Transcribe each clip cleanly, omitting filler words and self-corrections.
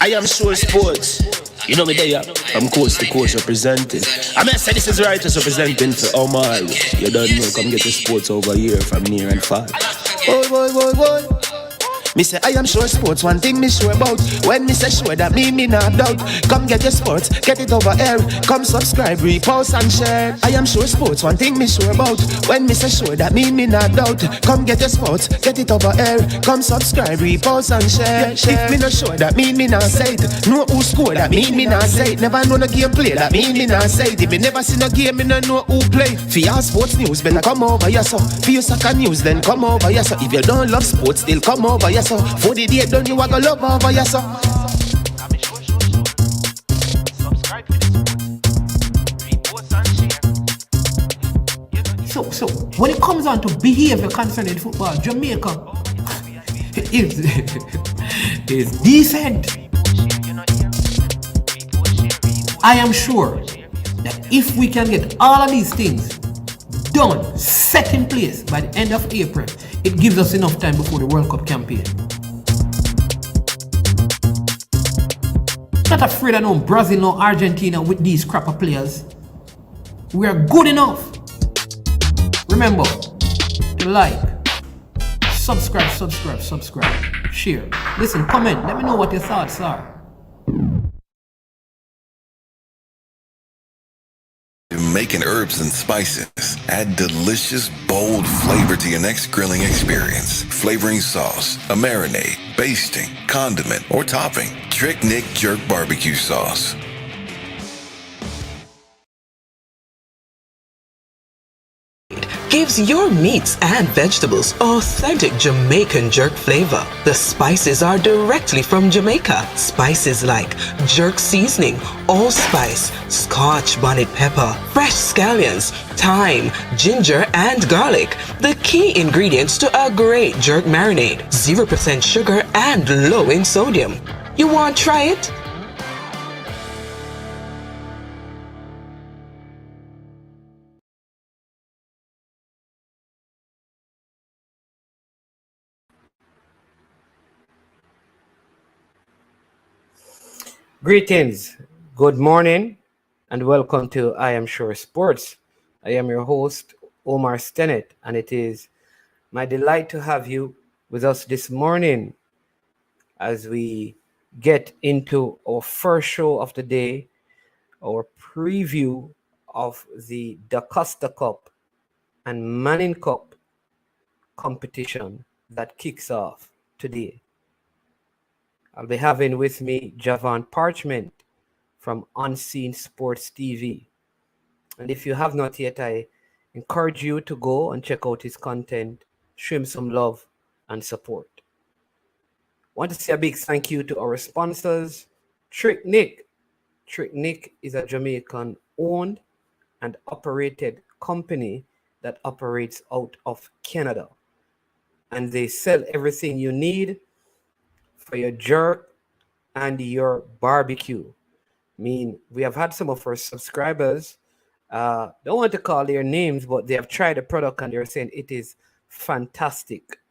I am sure sports. You know me there, I'm coast to coast representing. I mean, say this is righteous representing for Omar. You don't know, come get your sports over here from near and far. Boy, boy, boy, boy. Me say I am sure sports, one thing me sure about. When me say sure, that me not doubt. Come get your sports, get it over here. Come subscribe, repost and share. I am sure sports, one thing me sure about. When me say sure, that me not doubt. Come get your sports, get it over here. Come subscribe, repost and share. If me not sure, that me not say it. Know who score, that me not say it. Never know no game play, that me not say it. If me never see no game, me no know who play. For your sports news, better come over here so. For your soccer news, then come over here so. If you don't love sports, still come over here so. For the day done, you a go love over here so. So when it comes on to behavior concerning football, Jamaica is decent. I am sure that if we can get all of these things done, set in place by the end of April, it gives us enough time before the World Cup campaign. Not afraid of no Brazil, no Argentina with these crapper players. We are good enough. Remember to like, subscribe, share. Listen, comment, let me know what your thoughts are. Jamaican herbs and spices add delicious, bold flavor to your next grilling experience. Flavoring sauce, a marinade, basting, condiment, or topping. Trick Nick Jerk Barbecue Sauce. Gives your meats and vegetables authentic Jamaican jerk flavor. The spices are directly from Jamaica. Spices like jerk seasoning, allspice, Scotch bonnet pepper, fresh scallions, thyme, ginger, and garlic. The key ingredients to a great jerk marinade. 0% sugar and low in sodium. You want to try it? Greetings, good morning, and welcome to I Am Sure Sports. I am your host, Omar Stennett, and it is my delight to have you with us this morning as we get into our first show of the day, our preview of the Dacosta Cup and Manning Cup competition that kicks off today. I'll be having with me Javon Parchment from Unseen Sports TV. And if you have not yet, I encourage you to go and check out his content, show him some love and support. I want to say a big thank you to our sponsors, Trick Nick. Trick Nick is a Jamaican-owned and operated company that operates out of Canada. And they sell everything you need for your jerk and your barbecue. I mean, we have had some of our subscribers, don't want to call their names, but they have tried the product and they're saying it is fantastic.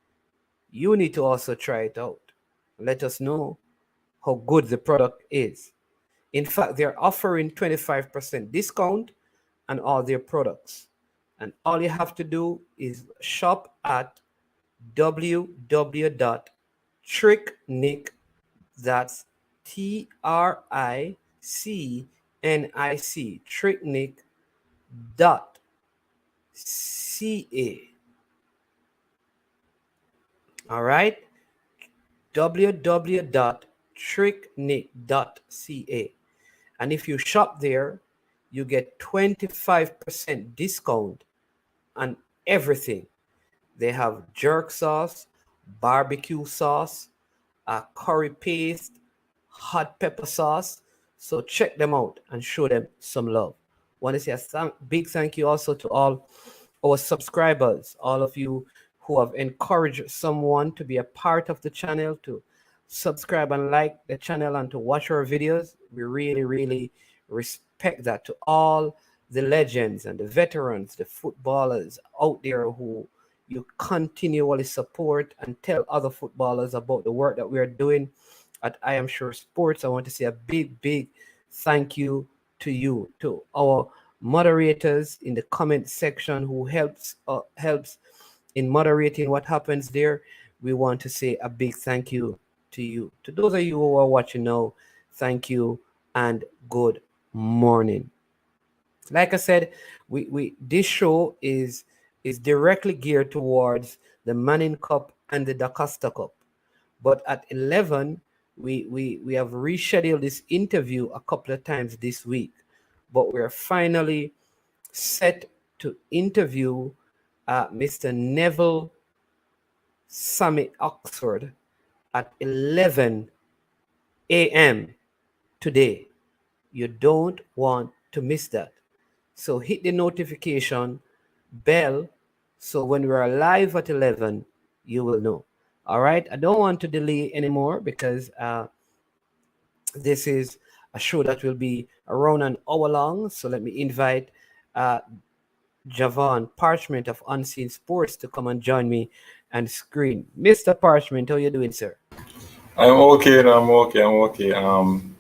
You need to also try it out. Let us know how good the product is. In fact, they're offering 25% discount on all their products. And all you have to do is shop at www.tricknick, that's TRICNIC, tricknick.ca. All right, www.tricknick.ca. And if you shop there, you get 25% discount on everything. They have jerk sauce, barbecue sauce, curry paste, hot pepper sauce. So check them out and show them some love. Want to say a big thank you also to all our subscribers, all of you who have encouraged someone to be a part of the channel, to subscribe and like the channel and to watch our videos. We really, really respect that. To all the legends and the veterans, the footballers out there who you continually support and tell other footballers about the work that we are doing. at I Am Sure Sports. I want to say a big thank you to you, to our moderators in the comment section who helps in moderating what happens there. We want to say a big thank you to you. To those of you who are watching now, thank you and good morning. Like I said, we this show is directly geared towards the Manning Cup and the Dacosta Cup. But at 11, we have rescheduled this interview a couple of times this week. But we're finally set to interview Mr. Neville Summit Oxford at 11 a.m. today. You don't want to miss that. So hit the notification bell so when we are live at 11, you will know. All right. I don't want to delay anymore because this is a show that will be around an hour long. So let me invite Javon Parchment of Unseen Sports to come and join me and screen. Mr. Parchment, how you doing, sir? I'm okay.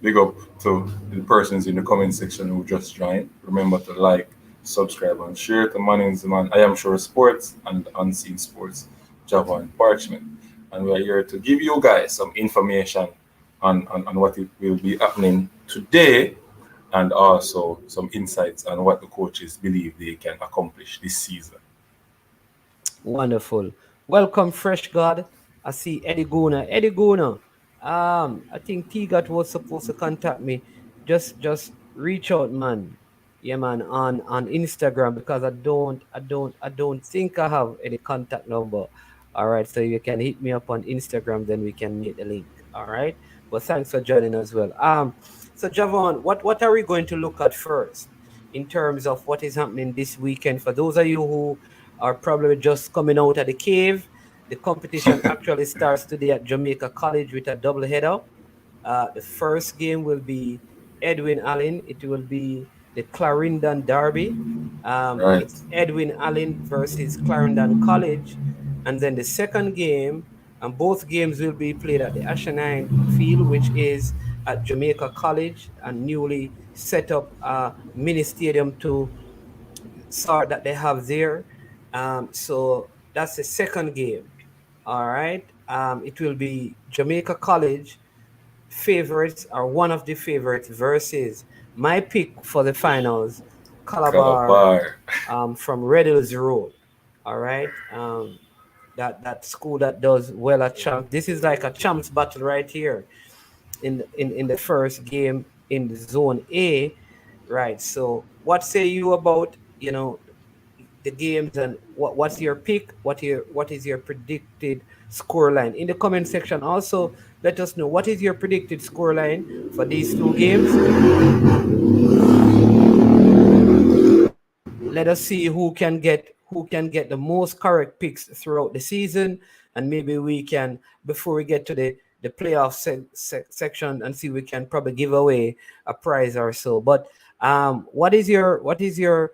Big up to the persons in the comment section who just joined. Remember to like, subscribe, and share. To Manning's Man, I Am Sure Sports and Unseen Sports, Javon Parchment. And we are here to give you guys some information on what it will be happening today, and also some insights on what the coaches believe they can accomplish this season. Wonderful. Welcome, Fresh God. I see Eddie Guna. Eddie Guna. I think T-Got was supposed to contact me. Just reach out, man. Yeah, man, on Instagram, because I don't think I have any contact number. All right, so you can hit me up on Instagram, then we can meet the link. All right. But thanks for joining as well. So Javon, what are we going to look at first in terms of what is happening this weekend? For those of you who are probably just coming out of the cave, the competition actually starts today at Jamaica College with a doubleheader. The first game will be Edwin Allen. It will be the Clarendon Derby. Right. It's Edwin Allen versus Clarendon College. And then the second game, and both games will be played at the Ashenine Field, which is at Jamaica College, a newly set up mini stadium that they have there. So that's the second game. All right. It will be Jamaica College favorites, or one of the favorites, versus my pick for the finals, Calabar. From Red Hills Road. All right. That school that does well at champ. This is like a champs battle right here in the first game in the zone A. Right. So what say you about, the games, and what's your pick? What is your predicted scoreline? In the comment section, also let us know what is your predicted scoreline for these two games. Let us see who can get the most correct picks throughout the season, and maybe we can, before we get to the playoff section, and see we can probably give away a prize or so. But what is your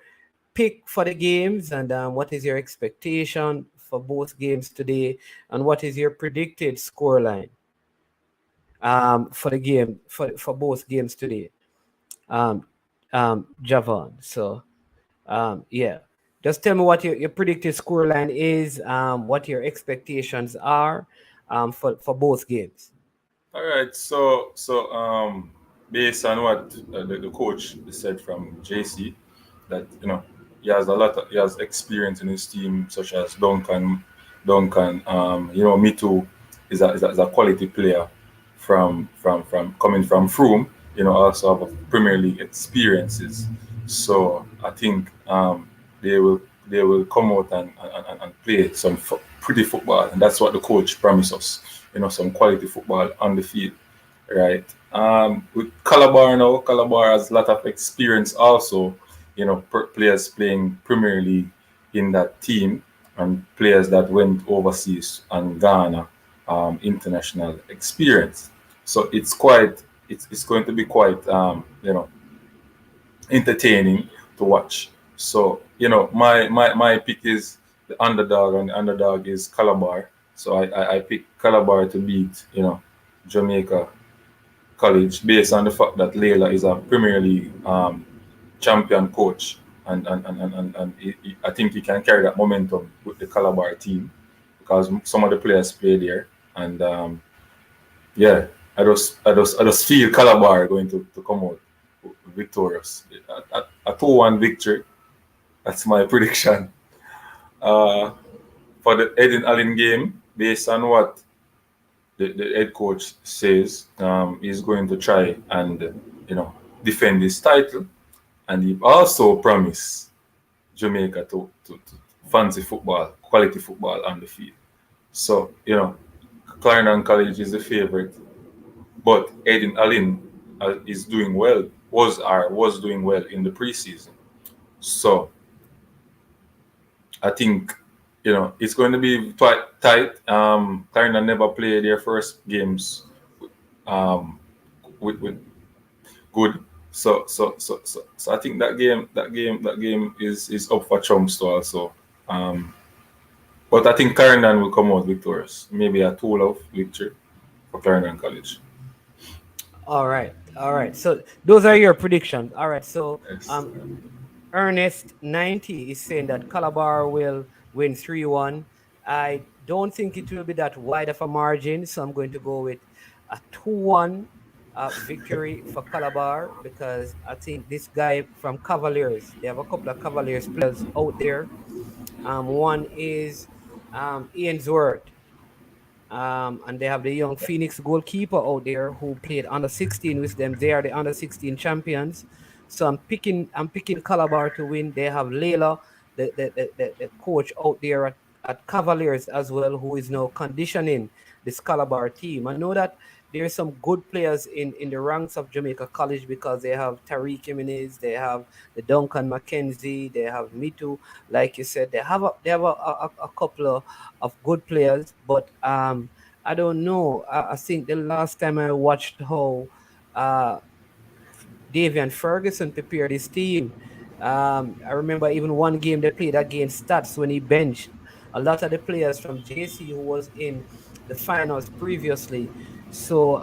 pick for the games, and what is your expectation for both games today, and what is your predicted scoreline for the game for both games today, Javon? So yeah, just tell me what your predicted scoreline is, what your expectations are for both games. All right. So based on what the coach said from JC, that he has experience in his team, such as Duncan. Me too is a quality player from coming from Froome. Also have Premier League experiences. So I think they will come out and play some pretty football, and that's what the coach promised us. Some quality football on the field, right? With Calabar has a lot of experience also. Players playing Premier League in that team, and players that went overseas and Ghana international experience. So it's going to be quite entertaining to watch. So my pick is the underdog, and the underdog is Calabar. So I pick Calabar to beat Jamaica College, based on the fact that Layla is a Premier League champion coach, and I think he can carry that momentum with the Calabar team because some of the players play there, and yeah, I just feel Calabar going to come out victorious. A 2-1 victory. That's my prediction. For the Edwin Allen game, based on what the head coach says, he's going to try and defend his title, and he also promised Jamaica to fancy football, quality football on the field. So Clarendon College is the favorite, but Edwin Allen is doing well. Was doing well in the preseason. So I think it's going to be quite tight. Clarendon never played their first games with good. So I think that game is up for trumps too also. But I think Clarendon will come out victorious. Maybe a 2-0 victory for Clarendon College. All right. So those are your predictions. All right. So Yes. Ernest 90 is saying that Calabar will win 3-1. I don't think it will be that wide of a margin, so I'm going to go with a 2-1 victory for Calabar, because I think this guy from Cavaliers, they have a couple of Cavaliers players out there. One is Ian Zwart. And they have the young Phoenix goalkeeper out there who played under 16 with them. They are the under 16 champions. So I'm picking Calabar to win. They have Layla, the coach out there at Cavaliers as well, who is now conditioning this Calabar team. I know that there are some good players in the ranks of Jamaica College, because they have Tariq Jimenez, they have the Duncan McKenzie, they have Mitu, like you said, they have a couple of good players, but I don't know. I think the last time I watched how Davian Ferguson prepared his team, I remember even one game they played against Stats when he benched a lot of the players from JC who was in the finals previously. So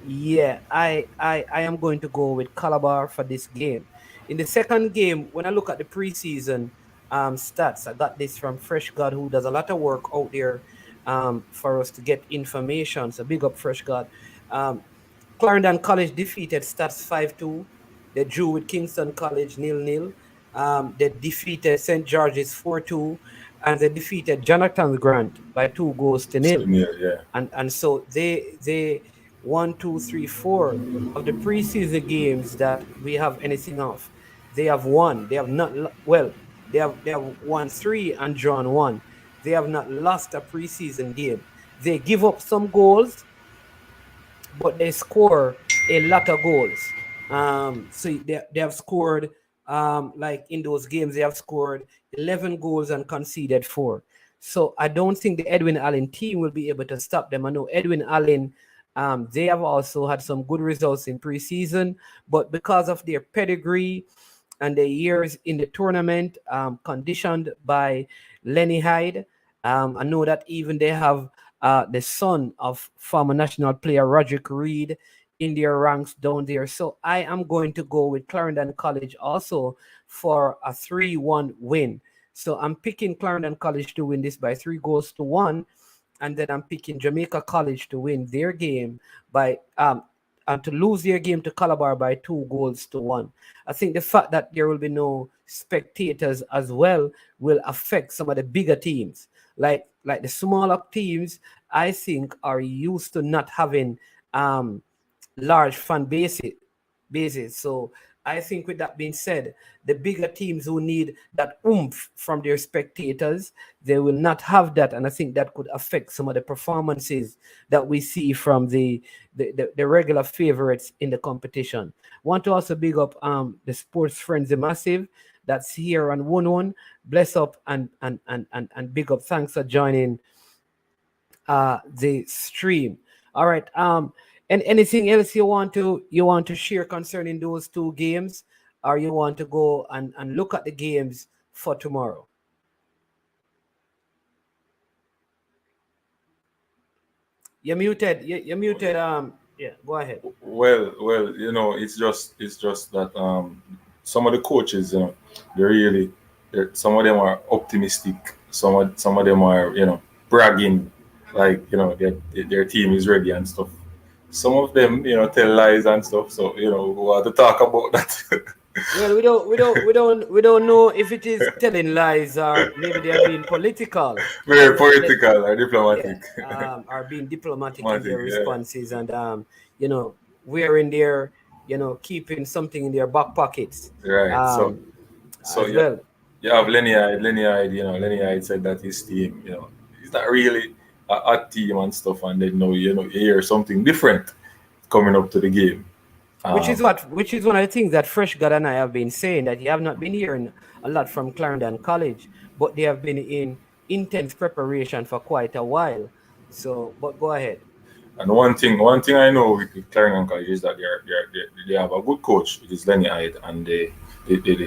yeah, I am going to go with Calabar for this game. In the second game, when I look at the preseason stats, I got this from Fresh God, who does a lot of work out there for us to get information. So big up Fresh God. Clarendon College defeated Stats 5-2. They drew with Kingston College 0-0. They defeated St. George's 4-2, and they defeated Jonathan Grant by 2-0. Yeah. And so they 1, 2, 3, 4 of the preseason games that we have anything of, they have won. They have not they have won 3 and drawn 1. They have not lost a preseason game. They give up some goals, but they score a lot of goals. So they have scored, like in those games, they have scored 11 goals and conceded 4. So I don't think the Edwin Allen team will be able to stop them. I know Edwin Allen, they have also had some good results in preseason, but because of their pedigree and their years in the tournament, conditioned by Lenny Hyde, I know that even they have the son of former national player Roderick Reed in their ranks down there. So I am going to go with Clarendon College also for a 3-1 win. So I'm picking Clarendon College to win this by 3-1, and then I'm picking Jamaica College to win their game by and to lose their game to Calabar by 2-1. I think the fact that there will be no spectators as well will affect some of the bigger teams. Like the smaller teams, I think, are used to not having large fan bases. So I think, with that being said, the bigger teams who need that oomph from their spectators, they will not have that, and I think that could affect some of the performances that we see from the regular favorites in the competition. Want to also big up the Sports Frenzy Massive that's here on 1-1. Bless up and big up. Thanks for joining the stream. All right. And anything else you want to share concerning those two games, or you want to go and look at the games for tomorrow? You're muted. You're muted. Yeah, go ahead. Well, it's just that some of the coaches, they're really, some of them are optimistic. Some of them are, bragging, like their team is ready and stuff. Some of them, tell lies and stuff. So we want to talk about that. Well, we don't know if it is telling lies or maybe they are being political. Very Let political or Yeah, diplomatic. are being diplomatic in Diplomatic, their yeah. responses and wearing their keeping something in their back pockets Right. So um so as yeah, well. you have Lenny Hyde. Lenny Hyde said that his team, he's not really a team and stuff, and then you hear something different coming up to the game. Um, Which is one of the things that Fresh God and I have been saying, that you have not been hearing a lot from Clarendon College, but they have been in intense preparation for quite a while. So, but go ahead. and one thing I know with Clarendon College is that they have a good coach. It is Lenny Hyde, and the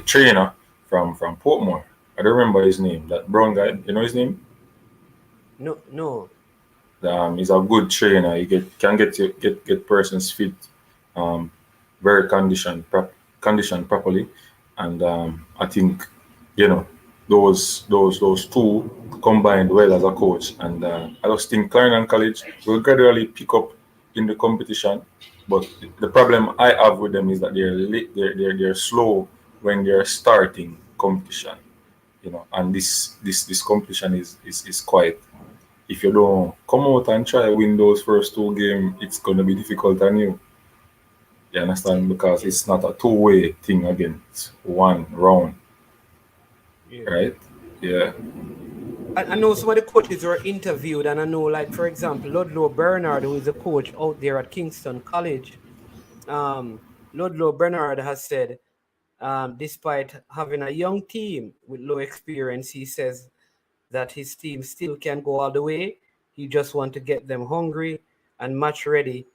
trainer from Portmore. I don't remember his name. That brown guy. You know his name? No, no. He's a good trainer. He can get persons fit, um, very conditioned properly, and I think you know those two combined well as a coach. And I just think Clarendon College will gradually pick up in the competition, but the problem I have with them is that they're late, they're slow when they're starting competition. And this competition is quite, if you don't come out and try win those first two games, it's gonna be difficult on you. You understand? Because Yeah, it's not a two-way thing again. It's one round, yeah. right? Yeah. I know some of the coaches were interviewed, and I know, like, for example, Ludlow Bernard, who is a coach out there at Kingston College. Ludlow Bernard has said, despite having a young team with low experience, he says that his team still can go all the way. He just want to get them hungry and match ready,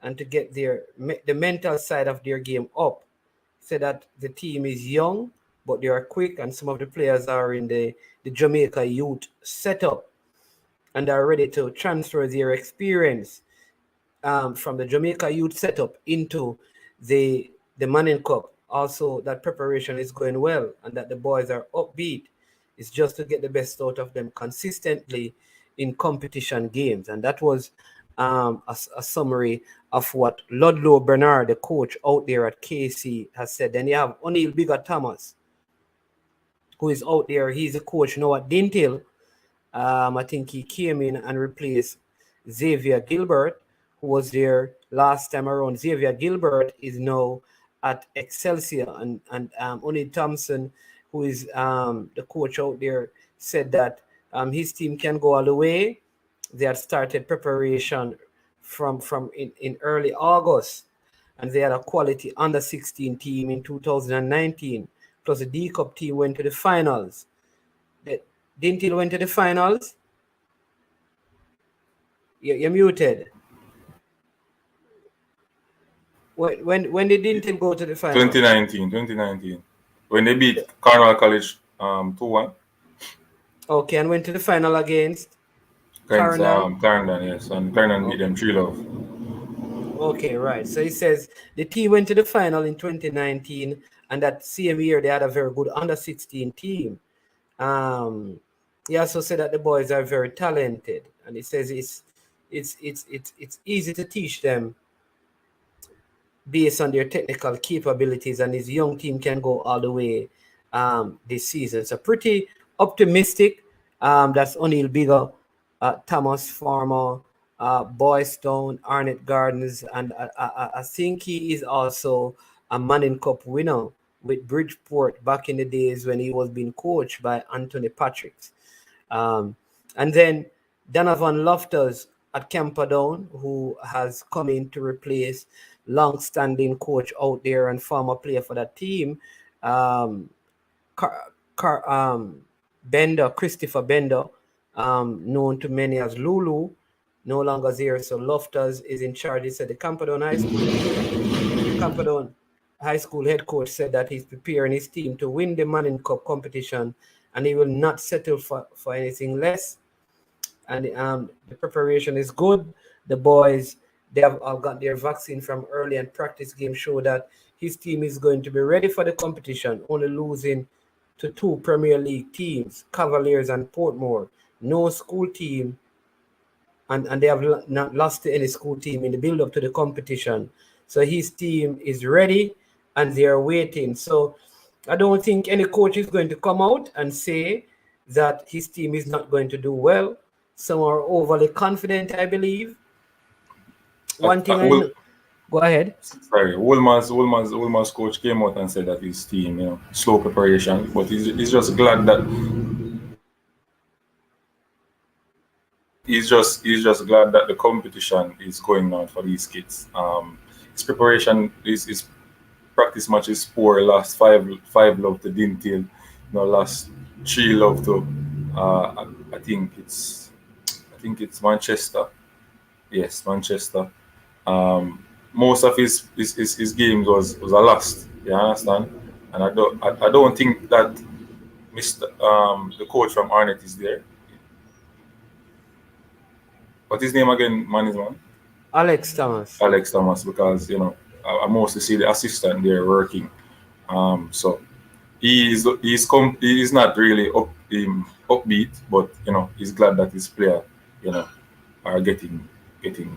and to get the mental side of their game up. Said that the team is young, but they are quick, and some of the players are in the Jamaica youth setup and are ready to transfer their experience from the Jamaica youth setup into the Manning Cup. Also, that preparation is going well and that the boys are upbeat. It's just to get the best out of them consistently in competition games. And that was a summary of what Ludlow Bernard, the coach out there at KC, has said. Then you have O'Neill Bigger Thomas, who is out there. He's a coach now at Dintil. I think he came in and replaced Xavier Gilbert, who was there last time around. Xavier Gilbert is now at Excelsior, and Oni Thompson, who is the coach out there, said that his team can go all the way. They had started preparation from in early August, and they had a quality under 16 team in 2019. Plus the D Cup team went to the finals. Dintil went to the finals. You're muted. When did Dintil go to the finals? 2019, when they beat Carnival College 2-1 Okay, and went to the final against against Clarendon. Clarendon, yes, and Clarendon beat them 3-love. Okay, right. So he says the team went to the final in 2019, and that same year they had a very good under 16 team. He also said that the boys are very talented, and he says it's easy to teach them based on their technical capabilities, and his young team can go all the way this season. So pretty optimistic. That's O'Neill Bigger, Thomas Farmer, Boystown, Arnett Gardens, and I think he is also a Manning Cup winner with Bridgeport back in the days when he was being coached by Anthony Patricks. And then Donovan Loftus at Camperdown, who has come in to replace long-standing coach out there and former player for that team, Christopher Bender, known to many as Lulu, no longer there. So Loftus is in charge. He said the Camperdown High School head coach said that he's preparing his team to win the Manning Cup competition, and he will not settle for anything less. And the preparation is good. The boys they have all got their vaccine from early, and practice games show that his team is going to be ready for the competition, only losing to 2 Premier League teams, Cavaliers and Portmore. No school team, and they have not lost to any school team in the build-up to the competition. So his team is ready, and they are waiting. So I don't think any coach is going to come out and say that his team is not going to do well. Some are overly confident, I believe. One thing I know. Go ahead. Sorry, Woolman's coach came out and said that his team, slow preparation, but he's just glad that he's just glad that the competition is going on for these kids. His preparation is practice matches 4, last 5 love to Dintil, last 3 love to I think it's Manchester. Yes, Manchester. Most of his games was a loss. You understand? And I don't think that Mr. The coach from Arnett is there. What's his name again, man? Alex Thomas. Alex Thomas, because I mostly see the assistant there working. So he's not really upbeat, but he's glad that his player are getting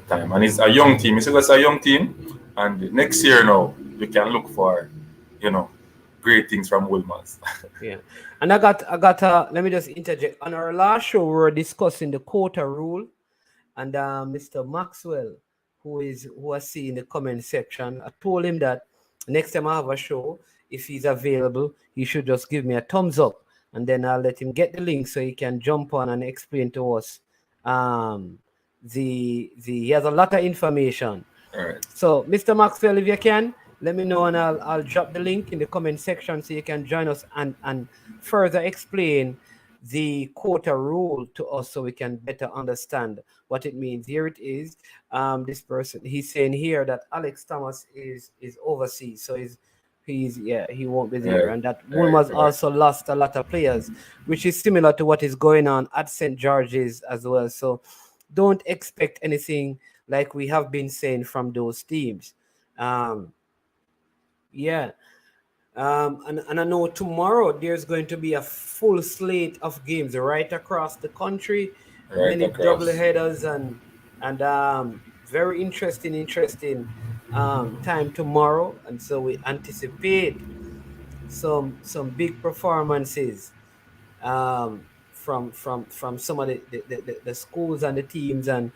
time, and it's a young team. He said that's a young team, and next year now we can look for great things from Woolmans. Yeah, and I got let me just interject. On our last show, we were discussing the quota rule, and Mr. Maxwell, who I see in the comment section, I told him that next time I have a show, if he's available, he should just give me a thumbs up, and then I'll let him get the link so he can jump on and explain to us. He has a lot of information. All right. So, Mr. Maxwell, if you can, let me know, and I'll drop the link in the comment section so you can join us and further explain the quota rule to us so we can better understand what it means. Here it is. This person, he's saying here that Alex Thomas is overseas, so he won't be there, and that Woolman's also lost a lot of players, which is similar to what is going on at St. George's as well. So don't expect anything like we have been saying from those teams. And I know tomorrow there's going to be a full slate of games right across the country, many double headers and very interesting time tomorrow, and so we anticipate some big performances from some of the schools and the teams, and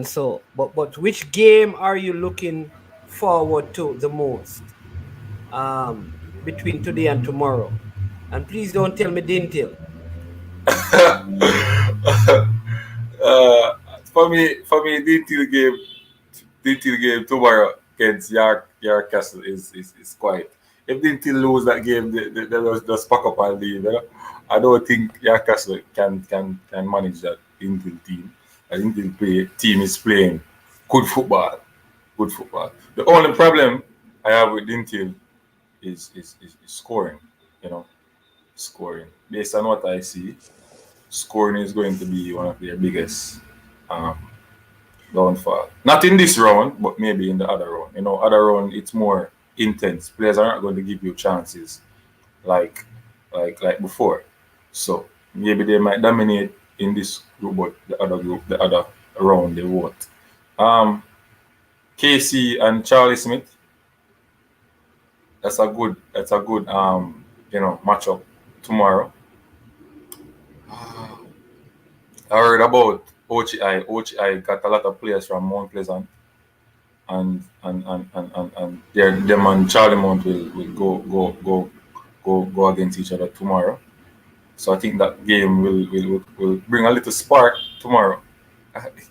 so but which game are you looking forward to the most between today and tomorrow? And please don't tell me Dintil. For me, Dintil game tomorrow against York Castle is quite. If Dintil lose that game, they just pack up and leave. I don't think York Castle can manage that Dintil team. I think the team is playing good football. The only problem I have with Dintil is scoring. Scoring. Based on what I see, scoring is going to be one of their biggest downfall. Not in this round, but maybe in the other round. Other round it's more intense. Players are not going to give you chances like before. So maybe they might dominate in this group, but the other round they won't. KC and Charlie Smith. That's a good matchup tomorrow. I heard about OCI. OCI got a lot of players from Mount Pleasant, and them and Charlie Mount will go against each other tomorrow. So I think that game will bring a little spark tomorrow.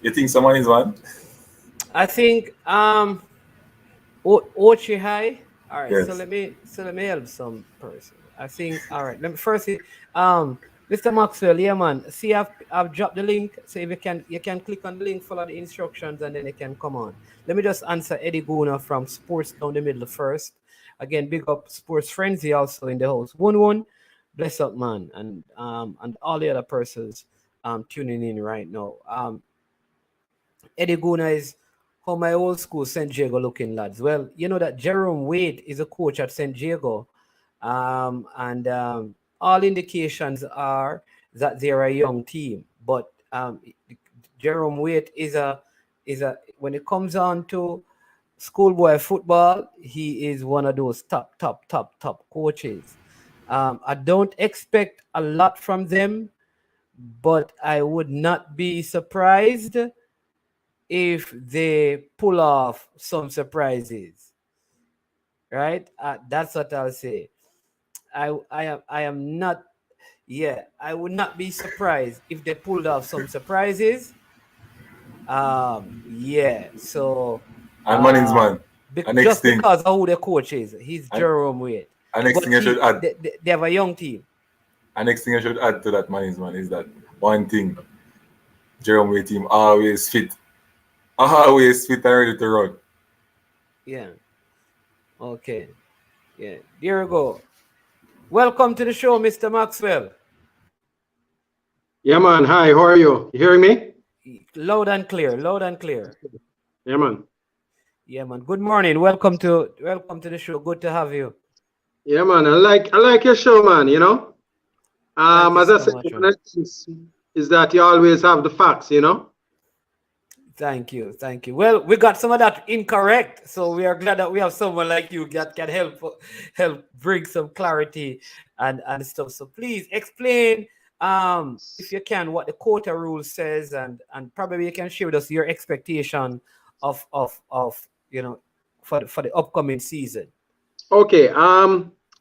You think someone is one? I think OCI. All right, yes. so let me help some person. I think all right. Let me first Mr. Maxwell, yeah man. See, I've dropped the link. So if you can click on the link, follow the instructions, and then you can come on. Let me just answer Eddie Guna from Sports Down the Middle first. Again, big up Sports Frenzy also in the house. 1-1, bless up man, and all the other persons tuning in right now. Eddie Guna is how my old school St. Diego looking, lads? Well, you know that Jerome Waite is a coach at St. Diego, and all indications are that they're a young team. But Jerome Waite is a when it comes on to schoolboy football, he is one of those top coaches. I don't expect a lot from them, but I would not be surprised if they pull off some surprises. Right? That's what I'll say. I am not. Yeah, I would not be surprised if they pulled off some surprises. Yeah. So. And Manning's man. Just because of who the coach is, he's Jerome Waite. And next thing I should add, they have a young team. And next thing I should add to that, Manning's man, is that one thing: Jerome Waite team always fit and ready to run. Yeah. Okay. Yeah. There we go. Welcome to the show, Mr. Maxwell. Yeah, man. Hi. How are you? You hearing me? Loud and clear. Loud and clear. Yeah, man. Yeah, man. Good morning. Welcome to the show. Good to have you. Yeah, man. I like your show, man. You know. As I said, one of the things is that you always have the facts. You know. Thank you. Well, we got some of that incorrect, so we are glad that we have someone like you that can help bring some clarity and stuff. So please explain, if you can, what the quota rule says, and probably you can share with us your expectation of for the upcoming season. Okay.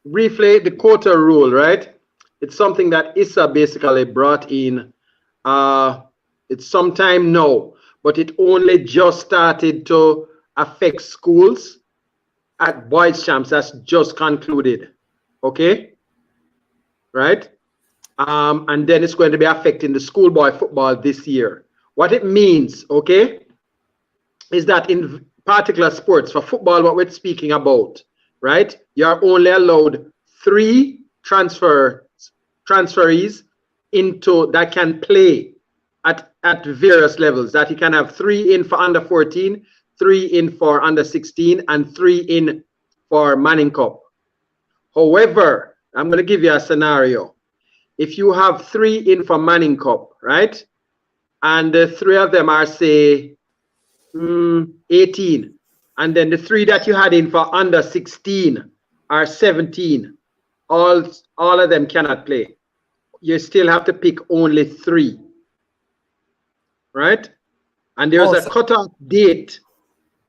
Briefly, the quota rule, right? It's something that ISA basically brought in. It's sometime now, but it only just started to affect schools at boys champs. That's just concluded. Okay. Right. And then it's going to be affecting the schoolboy football this year. What it means, okay, is that in particular sports, for football, what we're speaking about, right? You're only allowed 3 transferees into that can play at various levels. That you can have 3 in for under 14, 3 in for under 16, and 3 in for Manning Cup. However, I'm going to give you a scenario. If you have 3 in for Manning Cup, right, and the 3 of them are, say, 18, and then the 3 that you had in for under 16 are 17, all of them cannot play. You still have to pick only 3, right? And there was a cutoff date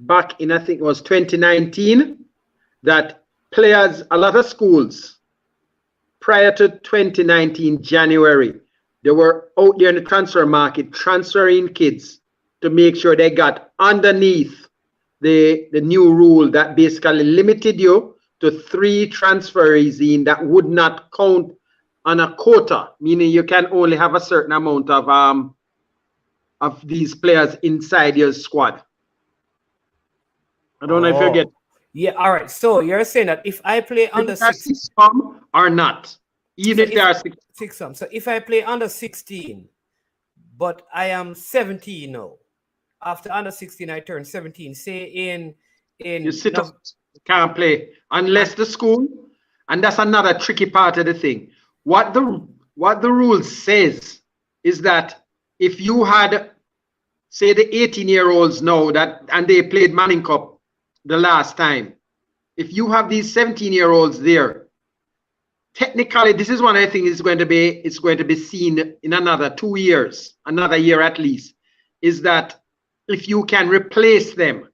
back in, I think it was 2019, that players, a lot of schools prior to 2019 January, they were out there in the transfer market transferring kids to make sure they got underneath the new rule that basically limited you to 3 transferees in that would not count on a quota, meaning you can only have a certain amount of these players inside your squad. I don't know if you get. Yeah, all right. So you're saying that if I play under 6 or not, even if they are 6 some. So if I play under 16, but I am 17 now. After under 16, I turn 17. Say in you sit up, can't play unless the school, and that's another tricky part of the thing. What the rule says is that if you had, say, the 18-year-olds now and they played Manning Cup the last time, if you have these 17-year-olds there, technically this is one I think is going to be seen in another 2 years, another year at least, is that if you can replace them,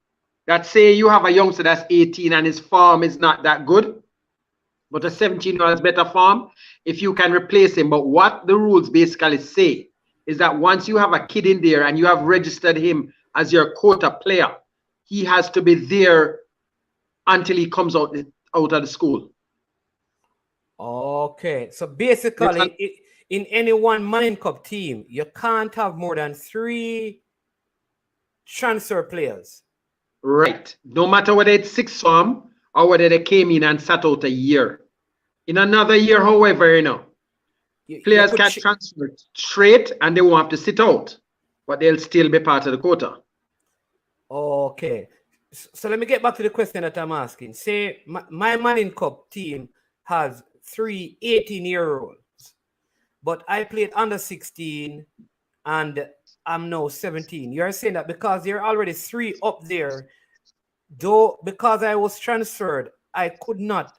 that say you have a youngster that's 18 and his form is not that good, but a 17-year-old has better form, if you can replace him. But what the rules basically say is that once you have a kid in there and you have registered him as your quota player, he has to be there until he comes out of the school. Okay, so basically, in any one Manning Cup team, you can't have more than 3 transfer players. Right. No matter whether it's 6 form or whether they came in and sat out a year. In another year, however, players can transfer straight and they won't have to sit out, but they'll still be part of the quota. Okay. So let me get back to the question that I'm asking. Say my Manning Cup team has 3 18-year-olds, but I played under 16 and I'm now 17. You're saying that because there are already 3 up there, though because I was transferred, I could not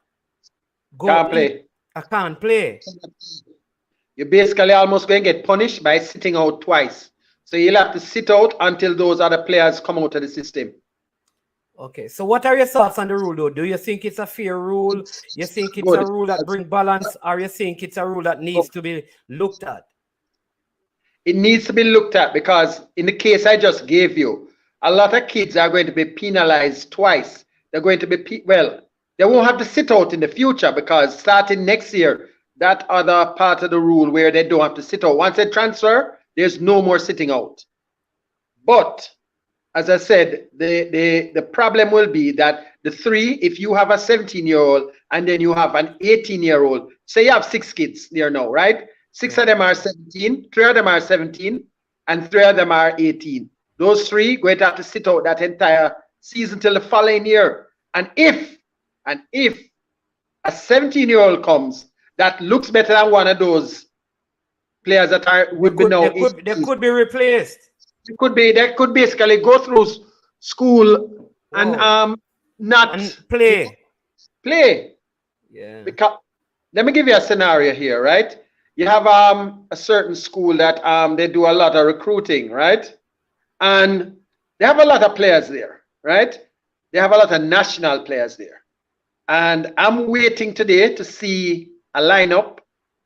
go. Can't play. I can't play. You're basically almost going to get punished by sitting out twice. So you'll have to sit out until those other players come out of the system. Okay, so what are your thoughts on the rule, though? Do you think it's a fair rule? You think it's a rule that brings balance, or you think it's a rule that needs to be looked at? It needs to be looked at because in the case I just gave you, a lot of kids are going to be penalized twice. They're going to be, they won't have to sit out in the future because starting next year, that other part of the rule where they don't have to sit out. Once they transfer, there's no more sitting out. But as I said, the problem will be that the 3, if you have a 17-year-old and then you have an 18-year-old, say you have 6 kids there now, right? 6 of them are 17, 3 of them are 17, and 3 of them are 18. Those 3 going to have to sit out that entire season till the following year. And if a 17-year-old comes that looks better than one of those players that would be now, they could be replaced. They could basically go through school and not play. Yeah. Because let me give you a scenario here, right? You have a certain school that they do a lot of recruiting, right? And they have a lot of players there, right? They have a lot of national players there. And I'm waiting today to see a lineup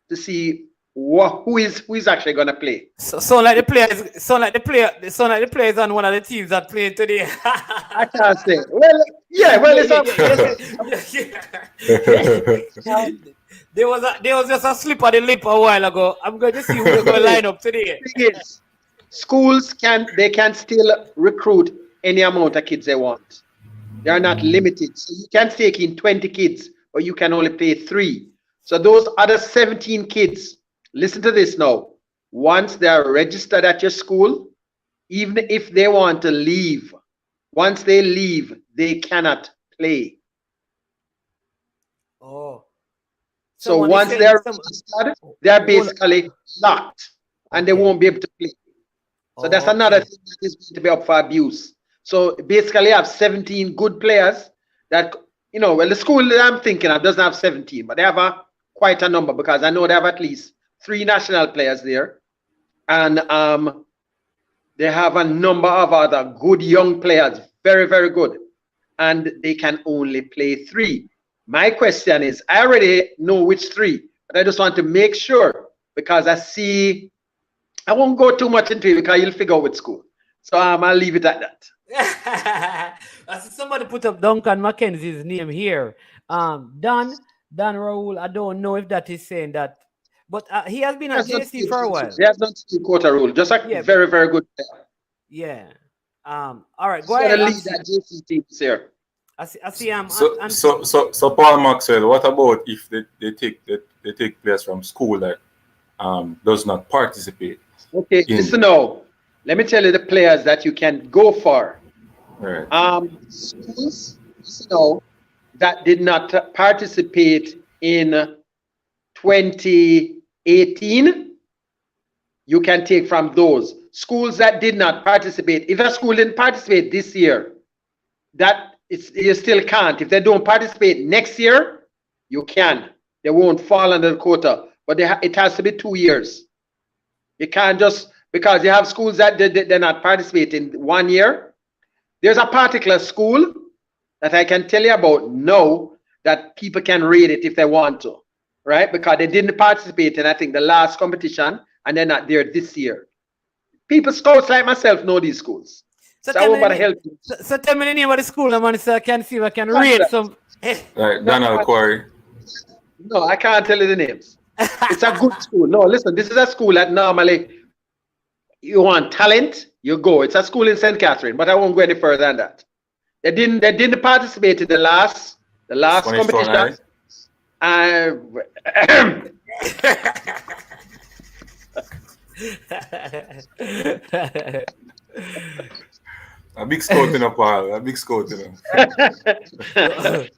to see who is actually going to play. So like the players on one of the teams that played today. I can't say. There was just a slip of the lip a while ago. I'm going to see who's going to line up today. Schools can still recruit any amount of kids they want. They are not limited. So you can take in 20 kids, but you can only play 3. So those other 17 kids, listen to this now. Once they are registered at your school, even if they want to leave, once they leave, they cannot play. Oh. So once they're registered, they're basically locked and they won't be able to play. So that's another thing that is going to be up for abuse. So basically, I have 17 good players that, the school that I'm thinking of doesn't have 17, but they have quite a number because I know they have at least 3 national players there. And they have a number of other good young players, very, very good. And they can only play 3. My question is, I already know which 3, but I just want to make sure because I won't go too much into it because you'll figure out which school. So I'll leave it at that. I see somebody put up Duncan Mackenzie's name here. Dan Raoul, I don't know if that is saying that, but he has been at JC for a while. He has not seen quota rule, just a very, very good player. Yeah. All right, go ahead. Lead that JC team here. I see. So Paul Maxwell, what about if they take players from school that does not participate? Okay, listen now. Let me tell you the players that you can go for. Right. Schools, that did not participate in 2018, you can take from those. Schools that did not participate, if a school didn't participate this year, you still can't. If they don't participate next year, you can. They won't fall under the quota, but it has to be 2 years. You can't just, because you have schools that they're not participating 1 year. There's a particular school that I can tell you about now that people can read it if they want to, right? Because they didn't participate in, I think, the last competition, and they're not there this year. People, scouts like myself, know these schools. So I won't help you. So tell me the name of the school, so I can see if I can read some. Right, Donald Quarry. No, I can't tell you the names. It's a good school. No, listen, this is a school that normally you want talent, you go. It's a school in St. Catherine, but I won't go any further than that. They didn't participate in the last competition. A big scout in a Paul. A big scout in a.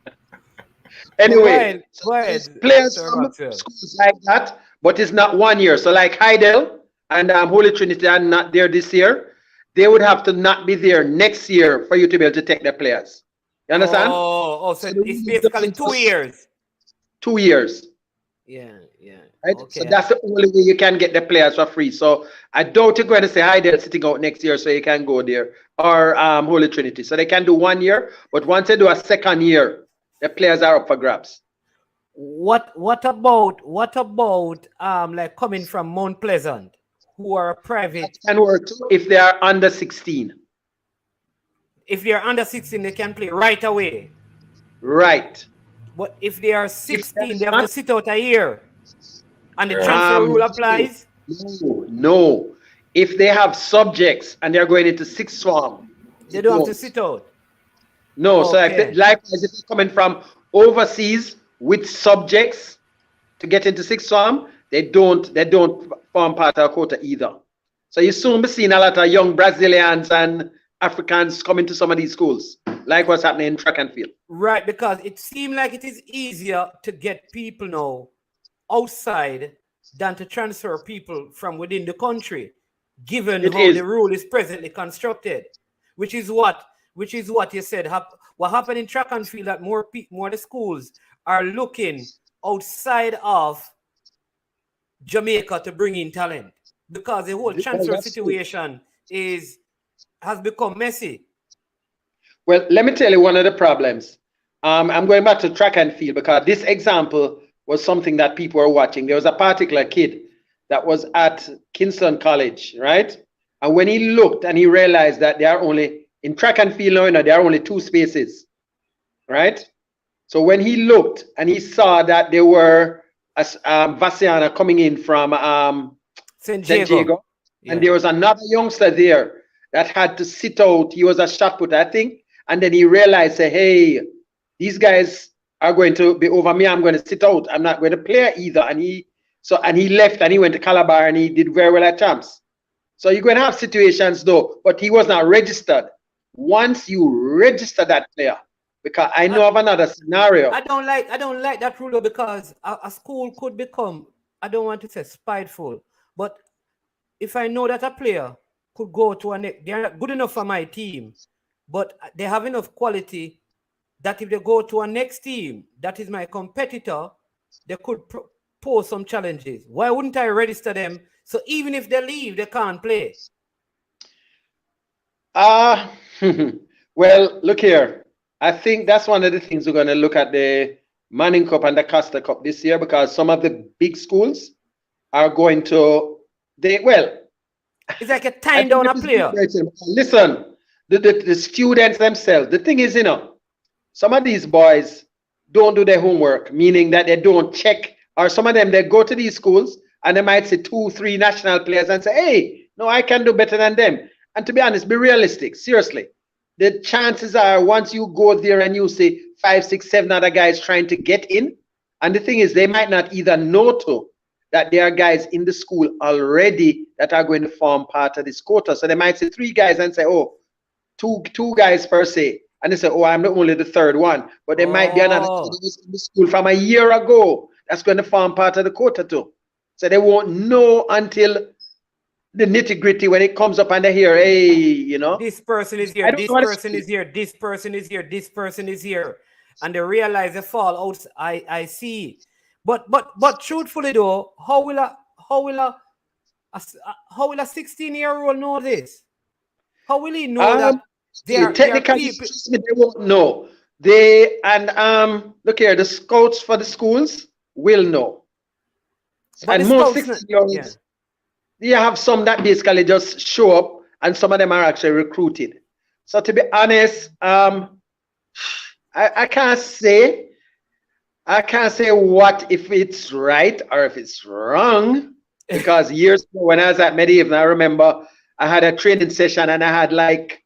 Anyway, Go ahead, players Sir from Maxwell. schools like that, but it's not 1 year. So like Heidel and Holy Trinity are not there this year. They would have to not be there next year for you to be able to take the players. You understand? So it's basically 2 years. 2 years. Yeah. Right? Okay. So that's the only way you can get the players for free. So I doubt you're going to say Heidel sitting out next year so you can go there, or Holy Trinity. So they can do 1 year, but once they do a second year, the players are up for grabs. What about like coming from Mount Pleasant, who are private? That can work too if they are under 16. If they are under 16, they can play right away. Right. But if they are 16, they have to sit out a year. And the transfer rule applies? No. If they have subjects and they're going into sixth form, they don't have to sit out. No. Okay. So likewise, if they're coming from overseas with subjects to get into sixth form, they don't form part of a quota either. So you soon be seeing a lot of young Brazilians and Africans coming to some of these schools, like what's happening in track and field. Right, because it seems like it is easier to get people now outside than to transfer people from within the country, given how the rule is presently constructed, which is what you said. What happened in track and field, that more the schools are looking outside of Jamaica to bring in talent, because the whole transfer situation has become messy. Well, let me tell you one of the problems. I'm going back to track and field because this example was something that people were watching. There was a particular kid that was at Kingston College, right? And when he looked and he realized that there are only, in track and field now, there are only 2 spaces, right? So when he looked and he saw that there were Vassiana coming in from St. Diego, and there was another youngster there that had to sit out. He was a shot putter, I think. And then he realized, say, hey, these guys are going to be over me. I'm going to sit out. I'm not going to play either. And he left and he went to Calabar and he did very well at champs. So you're going to have situations though, but he was not registered. Once you register that player, because I know of another scenario. I don't like that rule because a school could become, I don't want to say spiteful, but if I know that a player could go to they're not good enough for my team, but they have enough quality that if they go to a next team that is my competitor, they could pose some challenges. Why wouldn't I register them? So even if they leave, they can't play. Well, look here. I think that's one of the things we're going to look at the Manning Cup and the Dacosta Cup this year, because some of the big schools are going to, it's like a time down a player. Listen, the students themselves, the thing is, some of these boys don't do their homework, meaning that they don't check, or some of them, they go to these schools and they might see 2, 3 national players and say, hey, no, I can do better than them. And to be honest, be realistic, seriously. The chances are once you go there and you see 5, 6, 7 other guys trying to get in, and the thing is they might not either know that there are guys in the school already that are going to form part of this quota. So they might say 3 guys and say, oh, two guys per se. And they say, oh, I'm only the 3rd one. But there might be another kid in the school from a year ago that's going to form part of the quota too. So they won't know until the nitty-gritty when it comes up and they hear, hey, this person is here, this person is here, this person is here, this person is here, and they realize they fall out. I see, but truthfully though, how will a 16-year-old know this? How will he know that technically they won't know? Look here, the scouts for the schools will know. But and most 16-year-olds, you have some that basically just show up, and some of them are actually recruited. So to be honest, I can't say what if it's right or if it's wrong, because years ago when I was at Medieval, I remember I had a training session and I had like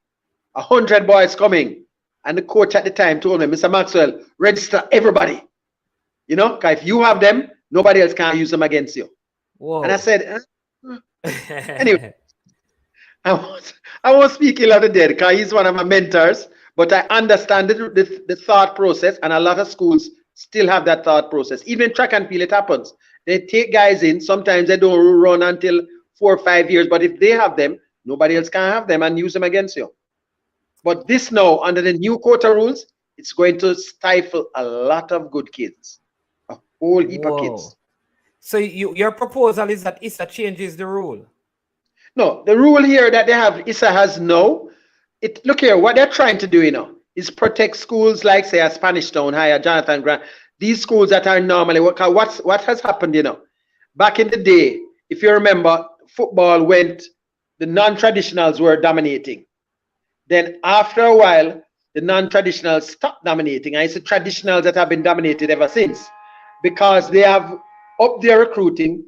100 boys coming, and the coach at the time told me, Mr. Maxwell, register everybody, because if you have them, nobody else can use them against you. Whoa. And I said, anyway, I I won't speak ill of the dead because he's one of my mentors, but I understand the thought process, and a lot of schools still have that thought process. Even in track and field, it happens. They take guys in, sometimes they don't run until 4 or 5 years, but if they have them, nobody else can have them and use them against you. But this now, under the new quota rules, it's going to stifle a lot of good kids, a whole heap of kids. So your proposal is that ISA changes the rule? No, the rule here that they have, ISA has no. Look here, what they're trying to do, is protect schools like, say, a Spanish Town High, Jonathan Grant, these schools that are normally, what has happened, back in the day, if you remember, football went, the non-traditionals were dominating. Then after a while, the non-traditionals stopped dominating. And it's the traditionals that have been dominated ever since, because they have upped their recruiting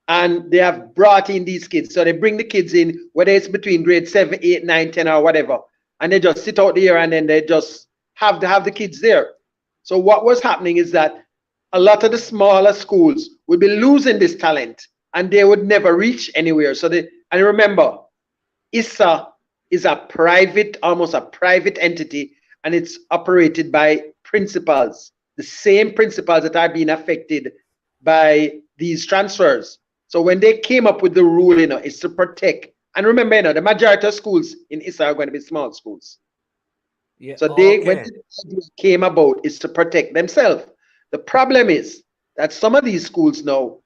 and they have brought in these kids. So they bring the kids in, whether it's between grade 7, 8, 9, 10 or whatever, and they just sit out there and then they just have the kids there. So what was happening is that a lot of the smaller schools would be losing this talent and they would never reach anywhere. And remember, ISA is a private, almost a private entity, and it's operated by principals, the same principals that are being affected by these transfers. So when they came up with the rule, it's to protect. And remember, the majority of schools in ISA are going to be small schools. Yeah. So when the idea came about, is to protect themselves. The problem is that some of these schools now,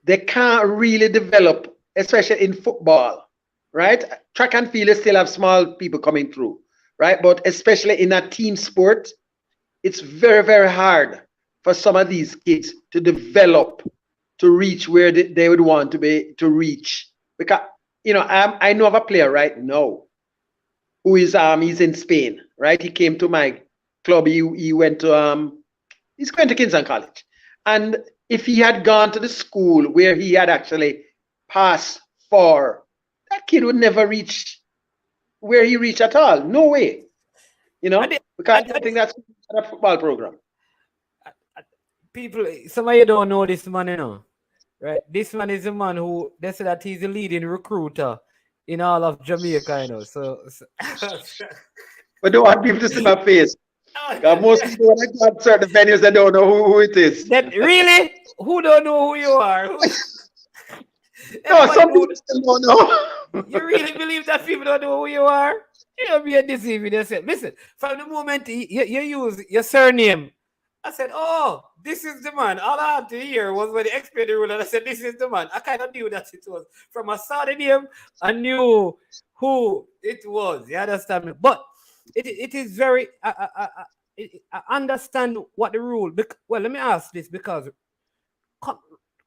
they can't really develop, especially in football, right? Track and field, they still have small people coming through, right? But especially in a team sport, it's very, very hard for some of these kids to develop, to reach where they would want to reach. Because, I know of a player right now who is, he's in Spain, right? He came to my club. He went to, he's going to Kingston College. And if he had gone to the school where he had actually passed for, that kid would never reach where he reached at all. No way. Because I think that's a football program. People, some of you don't know this man, right? This man is a man who, they say that he's the leading recruiter in all of Jamaica, So but don't want people to see my face. Most people, when I go to certain venues, they don't know who it is. Really? Who don't know who you are? No, some people still don't know. You really believe that people don't know who you are? You're being deceiving yourself. Listen, from the moment you use your surname, I said, oh, this is the man. All I had to hear was when they explained the rule, and I said, this is the man. I kind of knew that it was. From a saw the name, I knew who it was. You understand me? But it is very, I understand what the rule, well, let me ask this, because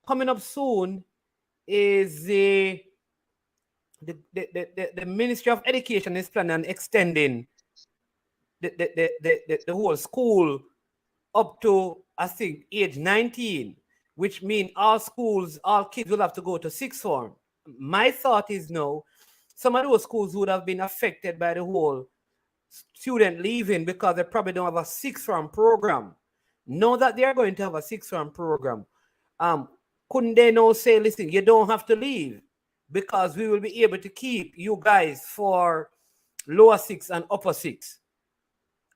coming up soon is the Ministry of Education is planning on extending the whole school up to, I think, age 19, which means all kids will have to go to sixth form. My thought is no, some of those schools would have been affected by the whole student leaving because they probably don't have a sixth form program. Know that they are going to have a sixth form program. Couldn't they now say, listen, you don't have to leave because we will be able to keep you guys for lower six and upper six?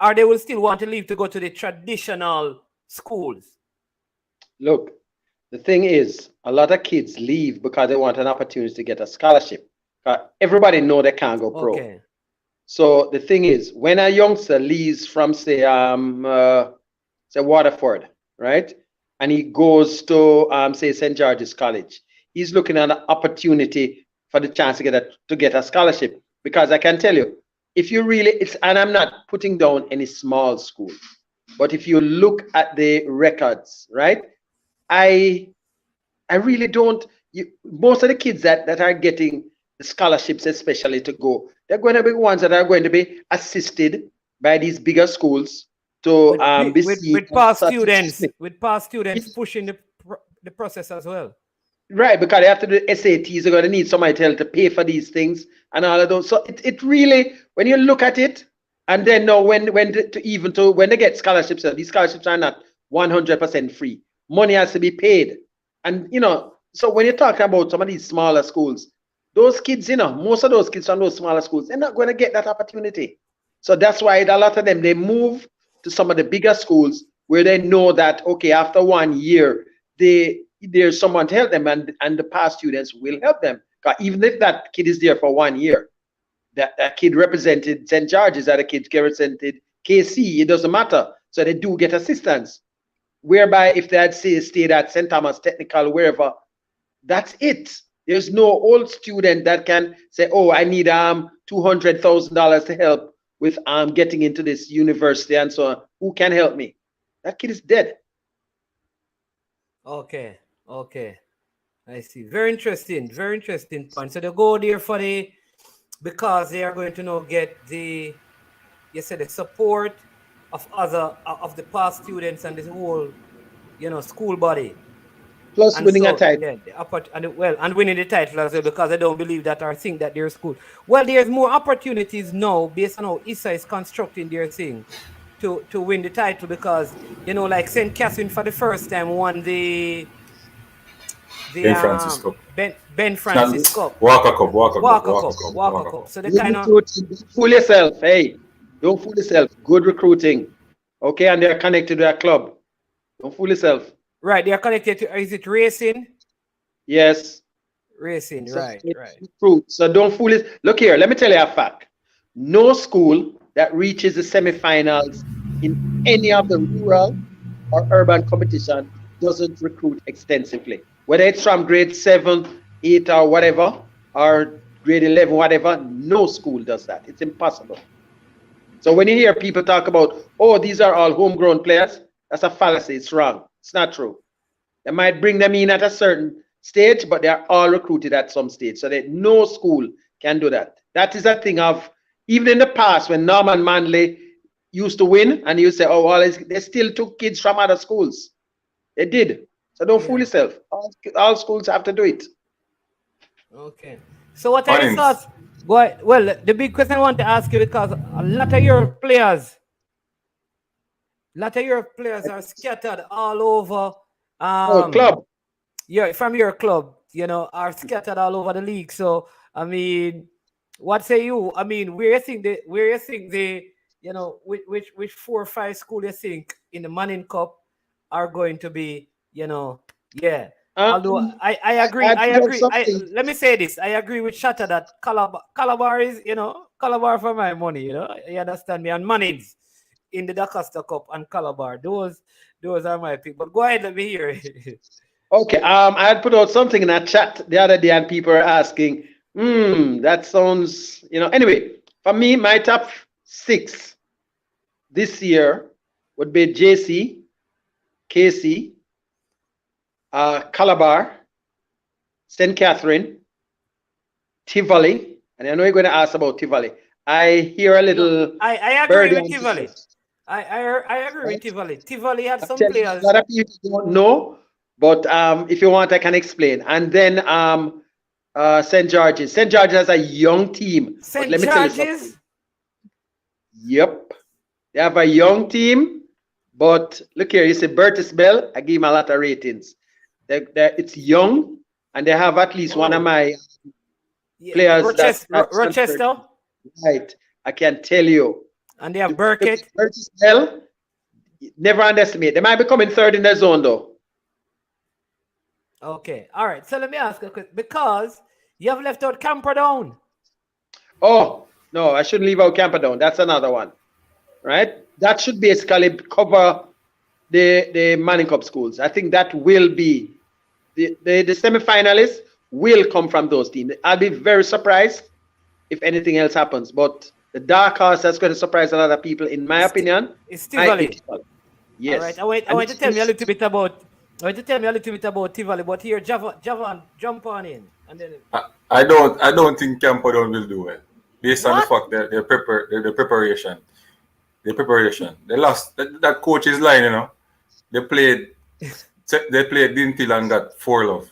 Or they will still want to leave to go to the traditional schools? Look, the thing is, a lot of kids leave because they want an opportunity to get a scholarship. Everybody know they can't go pro. Okay. So the thing is, when a youngster leaves from, say Waterford, right? And he goes to, say, St. George's College, he's looking at an opportunity for the chance to get a scholarship. Because I can tell you, if you really, and I'm not putting down any small school, but if you look at the records, right? I really don't, most of the kids that are getting the scholarships, especially to go, they're going to be ones that are going to be assisted by these bigger schools to with past students pushing the process as well. Right, because they have to do SATs, they're going to need somebody to pay for these things and all of those. So it really, when you look at it, and then now when they get scholarships, these scholarships are not 100% free. Money has to be paid. And, so when you're talking about some of these smaller schools, those kids, most of those kids from those smaller schools, they're not going to get that opportunity. So that's why a lot of them, they move to some of the bigger schools where they know that, okay, after 1 year, there's someone to help them, and the past students will help them. Even if that kid is there for 1 year, that kid represented St. George's, that kid represented KC, it doesn't matter. So they do get assistance. Whereby if they had stayed at St. Thomas Technical, wherever, that's it. There's no old student that can say, oh, I need $200,000 to help with getting into this university and so on. Who can help me? That kid is dead. Okay. I see. Very interesting point. So they go there because they are going to now get the support of the past students and this whole, school body. Plus winning a title. Yeah, and winning the title as well, because I don't believe that or think that their school. Well, there's more opportunities now based on how ISA is constructing their thing to win the title, because like St. Catherine for the first time won the Ben Francis Cup. Ben Francis Cup. Walker Cup. So they kind of fool yourself. Hey, don't fool yourself. Good recruiting. Okay, and they're connected to a club. Don't fool yourself. Right, they are connected to, is it racing? Yes. Racing, right. So don't fool it. Look here, let me tell you a fact. No school that reaches the semifinals in any of the rural or urban competition doesn't recruit extensively. Whether it's from grade 7, 8 or whatever, or grade 11, whatever, no school does that. It's impossible. So when you hear people talk about, oh, these are all homegrown players, that's a fallacy. It's wrong. It's not true. They might bring them in at a certain stage, but they are all recruited at some stage. So that no school can do that. That is a thing of, even in the past when Norman Manley used to win, and you say, oh, well, they still took kids from other schools. They did. So don't fool yourself. All schools have to do it. Okay. So what are your thoughts? Well, the big question I want to ask you, because a lot of your players are scattered all over. Club. Yeah, from your club, are scattered all over the league. So, I mean, what say you? I mean, where you think the which 4 or 5 schools you think in the Manning Cup are going to be, yeah. Although I agree. Let me say this. I agree with Shatter that Calabar is, Calabar for my money, you understand me? And Mannings in the Dacosta Cup and Calabar. Those are my pick. But go ahead, let me hear it. Okay. I had put out something in a chat the other day, and people are asking, that sounds, Anyway, for me, my top 6 this year would be JC, KC, Calabar, St. Catherine, Tivoli, and I know you're going to ask about Tivoli. I hear a little. I agree with Tivoli. I agree with Tivoli. Tivoli had some players. A lot of people don't know, but if you want, I can explain. And then St. George's. St. George's has a young team. St. George's? Yep. They have a young team, but look here, you see Bertis Bell, I give him a lot of ratings. It's young, and they have at least one of my players. Rochester? Right. I can tell you. And they have Burkett. Bertis Bell, never underestimate. They might be coming 3rd in their zone, though. Okay. All right. So let me ask you, because you have left out Camperdown. Oh, no, I shouldn't leave out Camperdown. That's another one. Right? That should basically cover the Manning Cup schools. I think that will be the semi-finalists will come from those teams. I'll be very surprised if anything else happens. But the dark horse that's going to surprise a lot of people, in my opinion, is Tivoli. Yes. All right. I want to tell me a little bit about Tivoli, but here, Javan, jump on in. And then I don't think Camperdown will do well, based on the fact that the preparation. They lost. That coach is lying, They played Dintil and got 4 love.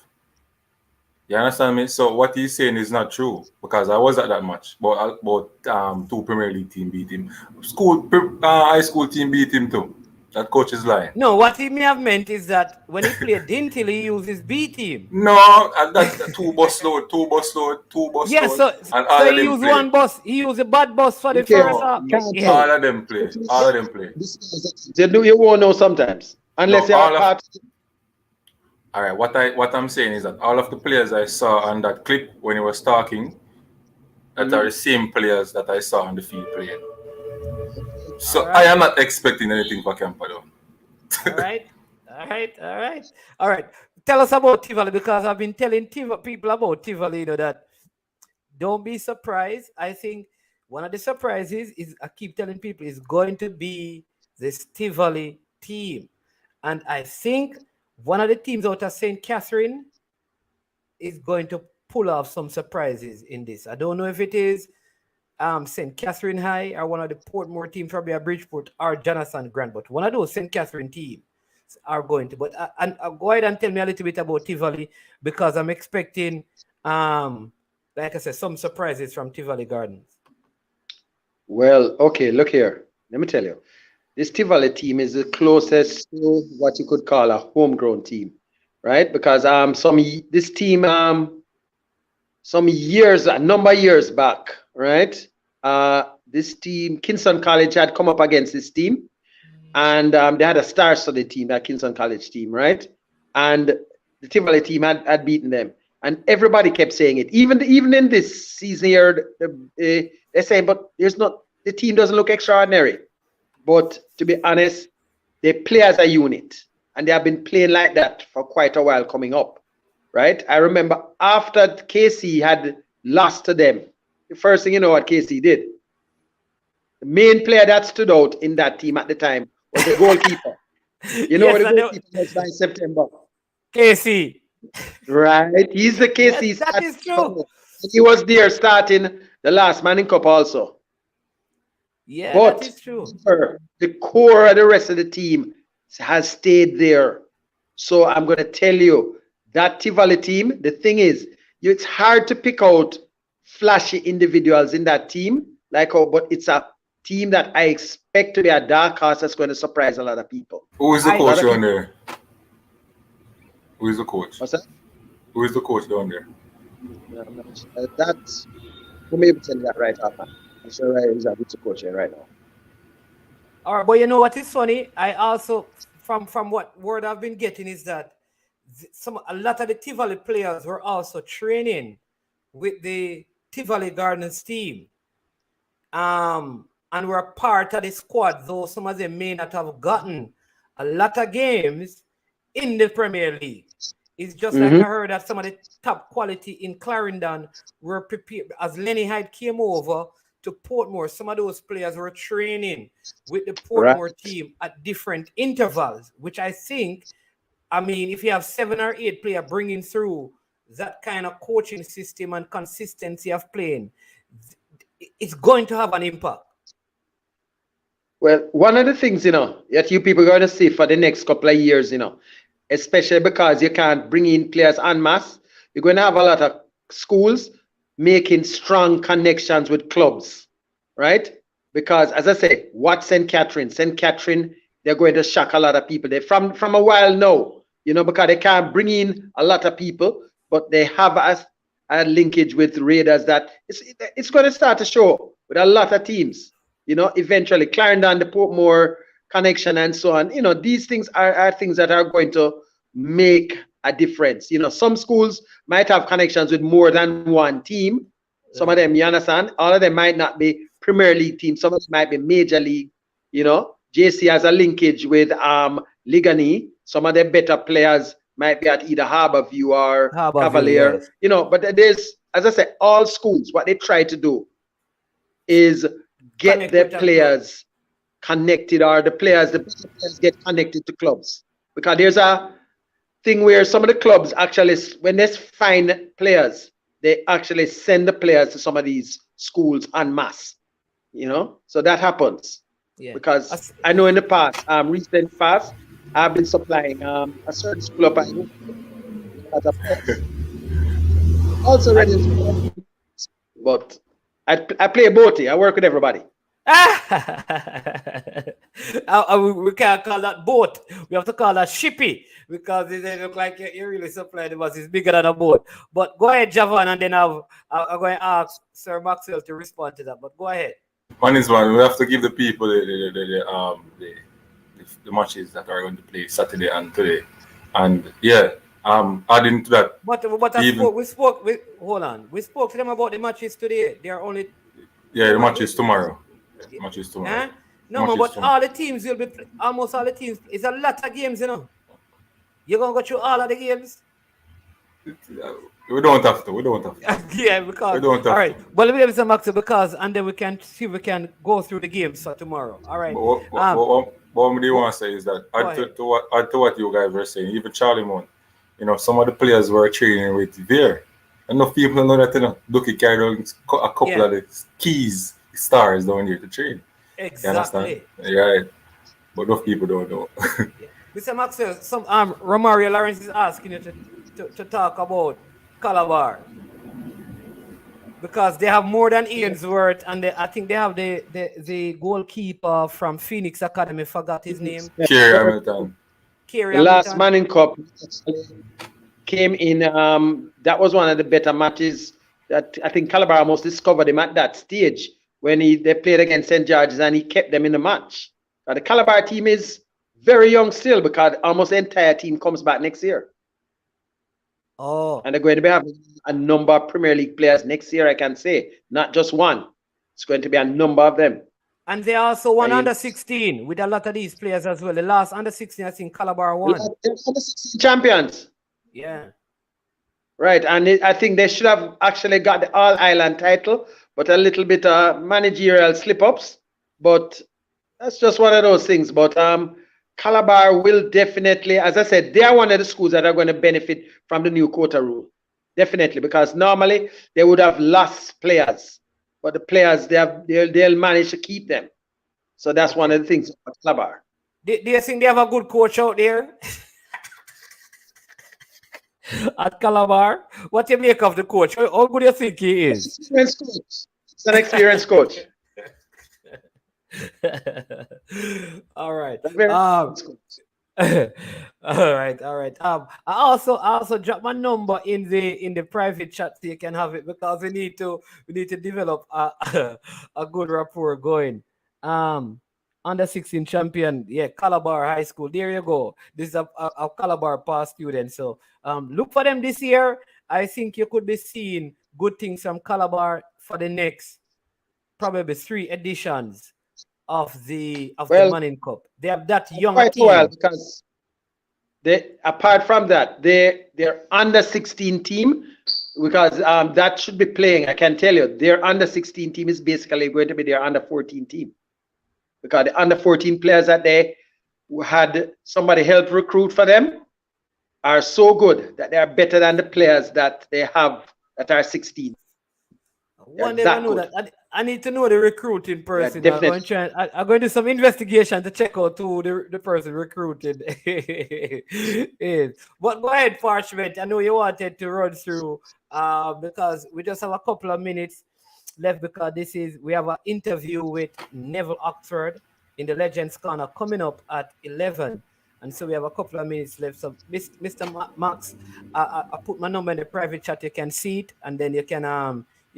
You understand me? So what he's saying is not true, because I was at that match. But 2 Premier League team beat him. High school team beat him too. That coach is lying. No, what he may have meant is that when he played Dintil, he used his B team. No, and that's two bus load. Yeah, so and all of he them used play. one bus. He used a bad bus for the Okay, first half. can't All of them play. All of them play. You won't know sometimes. Unless No, you're part. All right, what I'm saying is that all of the players I saw on that clip when he was talking, that are the same players that I saw on the field playing. So I am not expecting anything for Camper though. All right. Tell us about Tivoli, because I've been telling people about Tivoli, you know, that don't be surprised. I think one of the surprises is, I keep telling people, is going to be this Tivoli team. And I think one of the teams out of St. Catherine is going to pull off some surprises in this. I don't know if it is St. Catherine High or one of the Portmore teams, probably a Bridgeport or Jonathan Grant, but one of those St. Catherine teams are going to. But I'll go ahead and tell me a little bit about Tivoli, because I'm expecting, like I said, some surprises from Tivoli Gardens. Well, okay, look here. Let me tell you. This Tivoli team is the closest to what you could call a homegrown team, right? Because this team a number of years back, right? This team, Kingston College, had come up against this team, and they had a star-studded team, that Kingston College team, right? And the Tivoli team had beaten them, and everybody kept saying it. Even in this season here, they're saying, but the team doesn't look extraordinary. But to be honest, they play as a unit, and they have been playing like that for quite a while coming up, right? I remember after KC had lost to them, the first thing you know what KC did, the main player that stood out in that team at the time was the goalkeeper. You know what the goalkeeper was by September? KC. Right, he's the KC. Yes, that is true. He was there starting the last Man in Cup also. Yeah, but that is true. The core of the rest of the team has stayed there. So I'm going to tell you, that Tivoli team, the thing is, it's hard to pick out flashy individuals in that team, but it's a team that I expect to be a dark horse that's going to surprise a lot of people. Who is the coach down there? Who is the coach? What's that? Who is the coach down there? That's, who may be telling that right off, man. I'm sure he's a good coach here right now. All right, but you know what is funny? I also, from what word I've been getting, is that a lot of the Tivoli players were also training with the Tivoli Gardens team, and were part of the squad, though some of them may not have gotten a lot of games in the Premier League. It's just like I heard that some of the top quality in Clarendon were prepared. As Lenny Hyde came over to Portmore, some of those players were training with the Portmore team at different intervals, which I think, I mean, if you have 7 or 8 players bringing through that kind of coaching system and consistency of playing, it's going to have an impact. Well, one of the things, that you people are going to see for the next couple of years, especially because you can't bring in players en masse, you're going to have a lot of schools making strong connections with clubs, right? Because, as I say, what St. Catherine, they're going to shock a lot of people. They from a while now, because they can't bring in a lot of people, but they have a linkage with Raiders that it's going to start to show with a lot of teams. Eventually, Clarendon, the Portmore connection, and so on. These things are things that are going to make a difference. Some schools might have connections with more than one team. Some of them, you understand, all of them might not be Premier League teams. Some of them might be Major League. JC has a linkage with Ligani. Some of the better players might be at either Harborview or Cavalier. Yes. But there's, as I said, all schools, what they try to do is get their players connected, or the better players get connected to clubs. Because there's a thing where some of the clubs actually, when they find players, they actually send the players to some of these schools en masse. So that happens. Yeah. Because I know in the past, recent past, I've been supplying a certain school up as a players. Also ready, but I play both. I work with everybody. We can't call that boat. We have to call that shippy because it look like you really supply the bus. It's bigger than a boat. But go ahead, Javan, and then I'm going to ask Sir Maxwell to respond to that. But go ahead. One is one. We have to give the people the matches that are going to play Saturday and today, and yeah, adding to that. But hold on. We spoke to them about the matches today. They are only. Yeah, the match is tomorrow. The match is tomorrow. No, man, but all the teams will be almost all the teams. It's a lot of games, you know. You're gonna go through all of the games. We don't have to. Yeah, because we don't have all right. Well, let me give some Max because and then we can see if we can go through the games for tomorrow. All right. What do you want to say is that add to what you guys were saying, even Charlie Moon, some of the players were training with there. Enough people know that Ducky carried a couple of the keys stars down here to train. Exactly. Right. But enough people don't know. Mr. Maxwell, some Romario Lawrence is asking you to talk about Calabar. Because they have more than Ainsworth, and I think they have the goalkeeper from Phoenix Academy, forgot his name. Kerry Hamilton. The last Manning Cup came in, that was one of the better matches that I think Calabar almost discovered him at that stage when they played against St. George's and he kept them in the match. The Calabar team is very young still because almost the entire team comes back next year. Oh. And they're going to be having a number of Premier League players next year, I can say. Not just one. It's going to be a number of them. And they also won under 16 with a lot of these players as well. The last under 16, I think Calabar won. They're under 16 champions. Yeah. Right. And I think they should have actually got the All-Ireland title, but a little bit managerial slip-ups. But that's just one of those things. But Calabar will definitely, as I said, they are one of the schools that are going to benefit from the new quota rule. Definitely, because normally they would have lost players, but the players they'll manage to keep them. So that's one of the things about Calabar. Do you think they have a good coach out there at Calabar? What do you make of the coach? How good do you think he is? He's an experienced coach. All right. All right. I also drop my number in the private chat so you can have it because we need to develop a good rapport going. Under 16 champion, Calabar High School. There you go. This is a Calabar past student. So look for them this year. I think you could be seeing good things from Calabar for the next probably 3 editions of the Manning Cup. They have that young team. Well, because apart from that, they're under 16 team because that should be playing. I can tell you, their under 16 team is basically going to be their under 14 team because the under 14 players that they had somebody help recruit for them are so good that they are better than the players that they have that are 16. One day I know that. I need to know the recruiting person. I'm going to do some investigation to check out who the person recruited is. But go ahead, Parchment. I know you wanted to run through because we just have a couple of minutes left because we have an interview with Neville Oxford in the Legends Corner coming up at 11. And so we have a couple of minutes left. So Mr. Max, I put my number in the private chat. You can see it and then you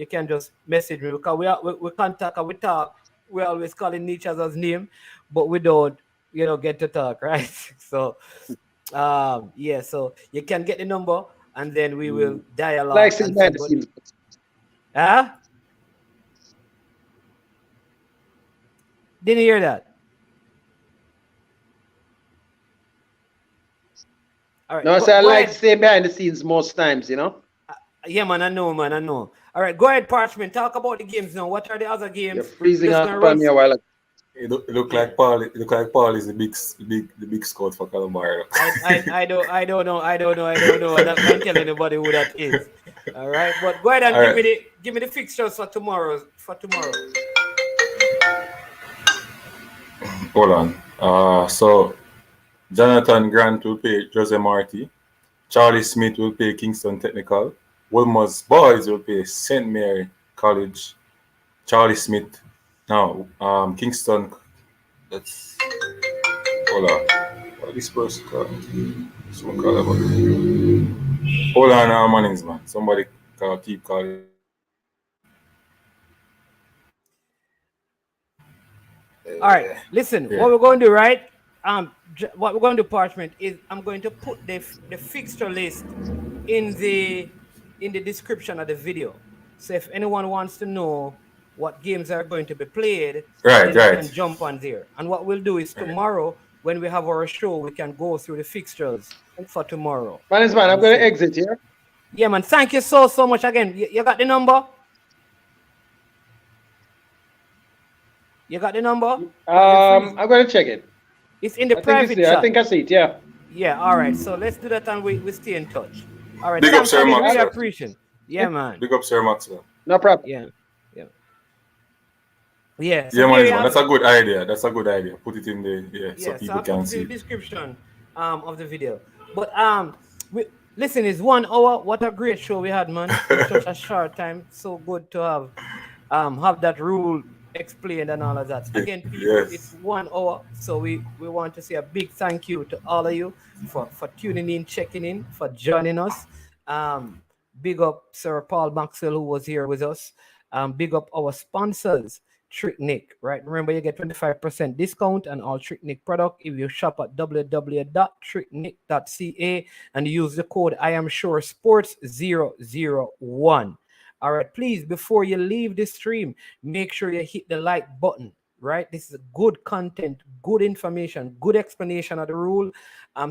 can just message me because we contact and we talk. We're always calling each other's name, but we don't, get to talk, right? So, so you can get the number and then we will dialogue. Didn't hear that. All right. No, I like to stay behind the scenes most times, Yeah, man, I know. All right, go ahead, Parchment. Talk about the games now. What are the other games? You're freezing up on me a while ago. It look like Paul is the big scout for Calabar. I don't know. I can't tell anybody who that is. All right, but go ahead and give me the fixtures for tomorrow. Hold on. So Jonathan Grant will play Jose Marti. Charlie Smith will play Kingston Technical. Wilmer's boys will play St. Mary College. Charlie Smith Now, Kingston. That's hold on. What this person called? Someone call about. Hold on, Mannings, man. Somebody keep calling. All right, listen. Yeah. What we're going to do, right? What we're going to do, Parchment, is I'm going to put the fixture list in the description of the video. So if anyone wants to know what games are going to be played, Right, then they can right. jump on there. And what we'll do is tomorrow, when we have our show, we can go through the fixtures for tomorrow. Man, I'm going to exit here. Yeah, man. Thank you so much again. You got the number? You got the number? I'm going to check it. It's in the I think private it's there. chat. I think I see it. Yeah. Yeah. All right. So let's do that, and we stay in touch. All right. Big up, Sir Really Maxwell. appreciate. Yeah, man. Big up, Sir Maxwell. No problem. Yeah. Yeah. So yeah, man. That's a good idea. Put it in the so people can see. The description of the video. But listen, it's 1 hour. What a great show we had, man. In such a short time. So good to have that rule explained and all of that. Again, people, Yes. It's 1 hour. So we want to say a big thank you to all of you for tuning in, checking in, for joining us. Big up Sir Paul Maxwell, who was here with us. Big up our sponsors, Trick Nick, right? Remember, you get 25% discount on all Trick Nick product if you shop at www.tricknick.ca and use the code I am sure sports 001. All right, please, before you leave the stream, make sure you hit the like button, right? This is good content, good information, good explanation of the rule.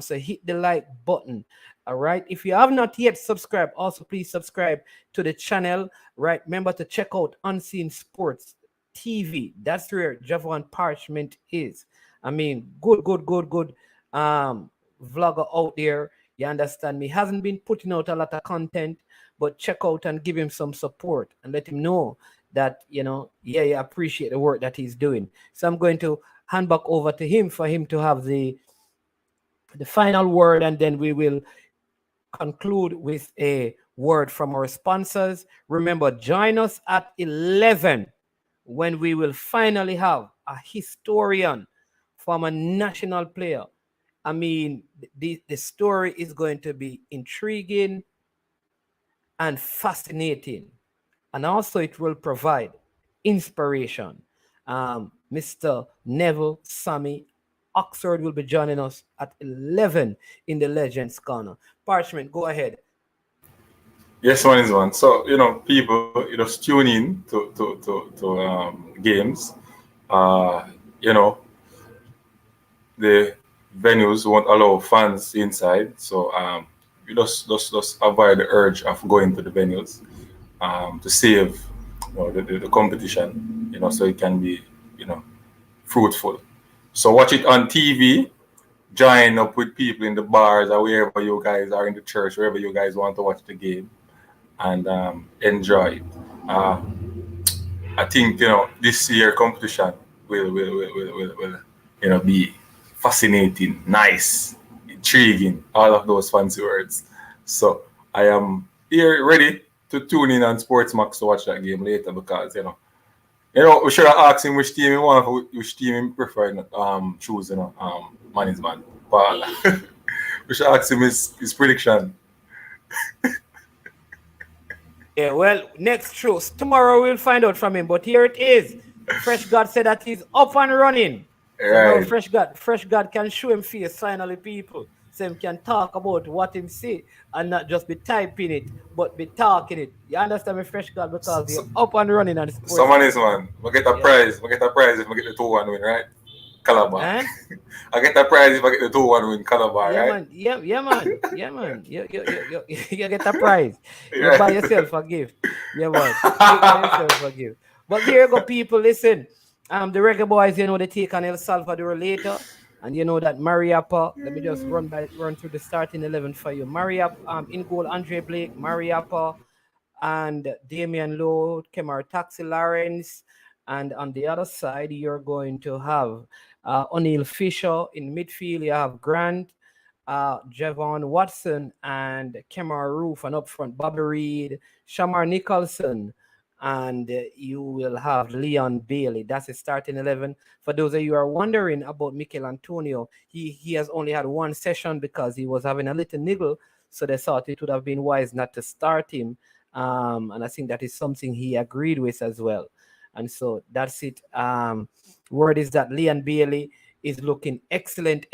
So hit the like button. All right. If you have not yet subscribed, also please subscribe to the channel, right? Remember to check out Unseen Sports TV. That's where Javon Parchment is. I mean, good vlogger out there. You understand me? Hasn't been putting out a lot of content, but check out and give him some support and let him know that, you appreciate the work that he's doing. So I'm going to hand back over to him for him to have the final word, and then we will conclude with a word from our sponsors. Remember, join us at 11 when we will finally have a historian from a national player. I mean, the story is going to be intriguing and fascinating. And also it will provide inspiration. Mr. Neville Sammy Oxford will be joining us at 11 in the Legends Corner. Parchment, go ahead. Yes, one. So, people, just tune in to games. The venues won't allow fans inside. So, you just avoid the urge of going to the venues to save the competition, so it can be, fruitful. So watch it on TV, join up with people in the bars or wherever you guys are, in the church, wherever you guys want to watch the game, and enjoy it. I think this year competition will be fascinating, nice, intriguing, all of those fancy words. So I am here ready to tune in on Sportsmax to watch that game later, because we should have asked him which team he want, which team he prefer choose, man is man. But we should ask him his prediction. Yeah, well, next show. Tomorrow we'll find out from him. But here it is. Fresh God said that he's up and running. Right. So Fresh God can show him face finally, people. So he can talk about what him say and not just be typing it, but be talking it. You understand me, Fresh God? Because you're up and running on the sports. Someone is, man. We get a prize. We get a prize if we get the 2-1 win, right? Calabar. I get a prize if I get the 2-1 win, Calabar, yeah, right? Man. Yeah, man. You get a prize. Yeah. You buy yourself a gift. Yeah, man. You buy yourself a gift. But here you go, people. Listen. The Reggae Boys, they take on El Salvador later. And you know that Mariappa, let me just run through the starting 11 for you. Mariappa, in goal, Andre Blake, Mariappa, and Damian Lowe, Kemar Taxi Lawrence. And on the other side, you're going to have O'Neill Fisher. In midfield, you have Grant, Javon Watson, and Kemar Roof. And up front, Bobby Reed, Shamar Nicholson, and you will have Leon Bailey. That's his starting 11. For those of you who are wondering about Mikel Antonio, he has only had one session because he was having a little niggle, so they thought it would have been wise not to start him. And I think that is something he agreed with as well. And so that's it. Word is that Leon Bailey is looking excellent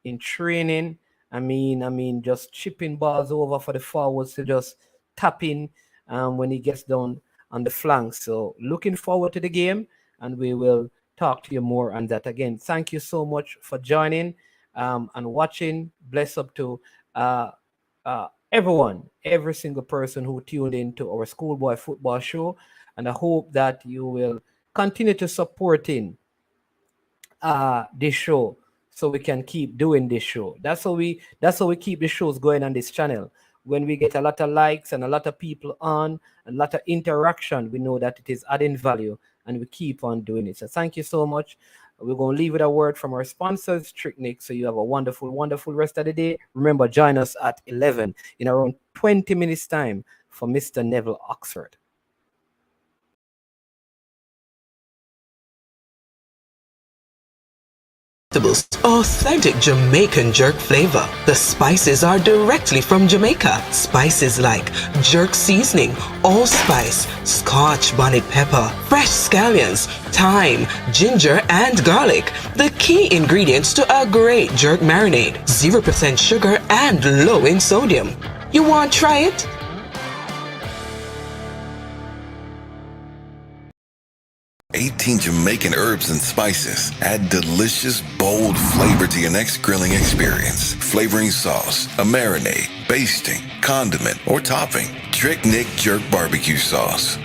in training. I mean, just chipping balls over for the forwards to just tap in when he gets down on the flank. So looking forward to the game, and we will talk to you more on that. Again, thank you so much for joining and watching. Bless up to everyone, every single person who tuned in to our Schoolboy Football Show, and I hope that you will continue to supporting this show so we can keep doing this show. That's how we keep the shows going on this channel. When we get a lot of likes and a lot of people on, a lot of interaction, we know that it is adding value, and we keep on doing it. So thank you so much. We're going to leave with a word from our sponsors, Tricknick. So you have a wonderful rest of the day. Remember, join us at 11 in around 20 minutes time for Mr. Neville Oxford. Authentic Jamaican jerk flavor. The spices are directly from Jamaica. Spices like jerk seasoning, allspice, Scotch bonnet pepper, fresh scallions, thyme, ginger, and garlic. The key ingredients to a great jerk marinade. 0% sugar and low in sodium. You want to try it? "18 Jamaican herbs and spices add delicious, bold flavor to your next grilling experience. Flavoring sauce, a marinade, basting, condiment, or topping. Trick Nick Jerk Barbecue Sauce.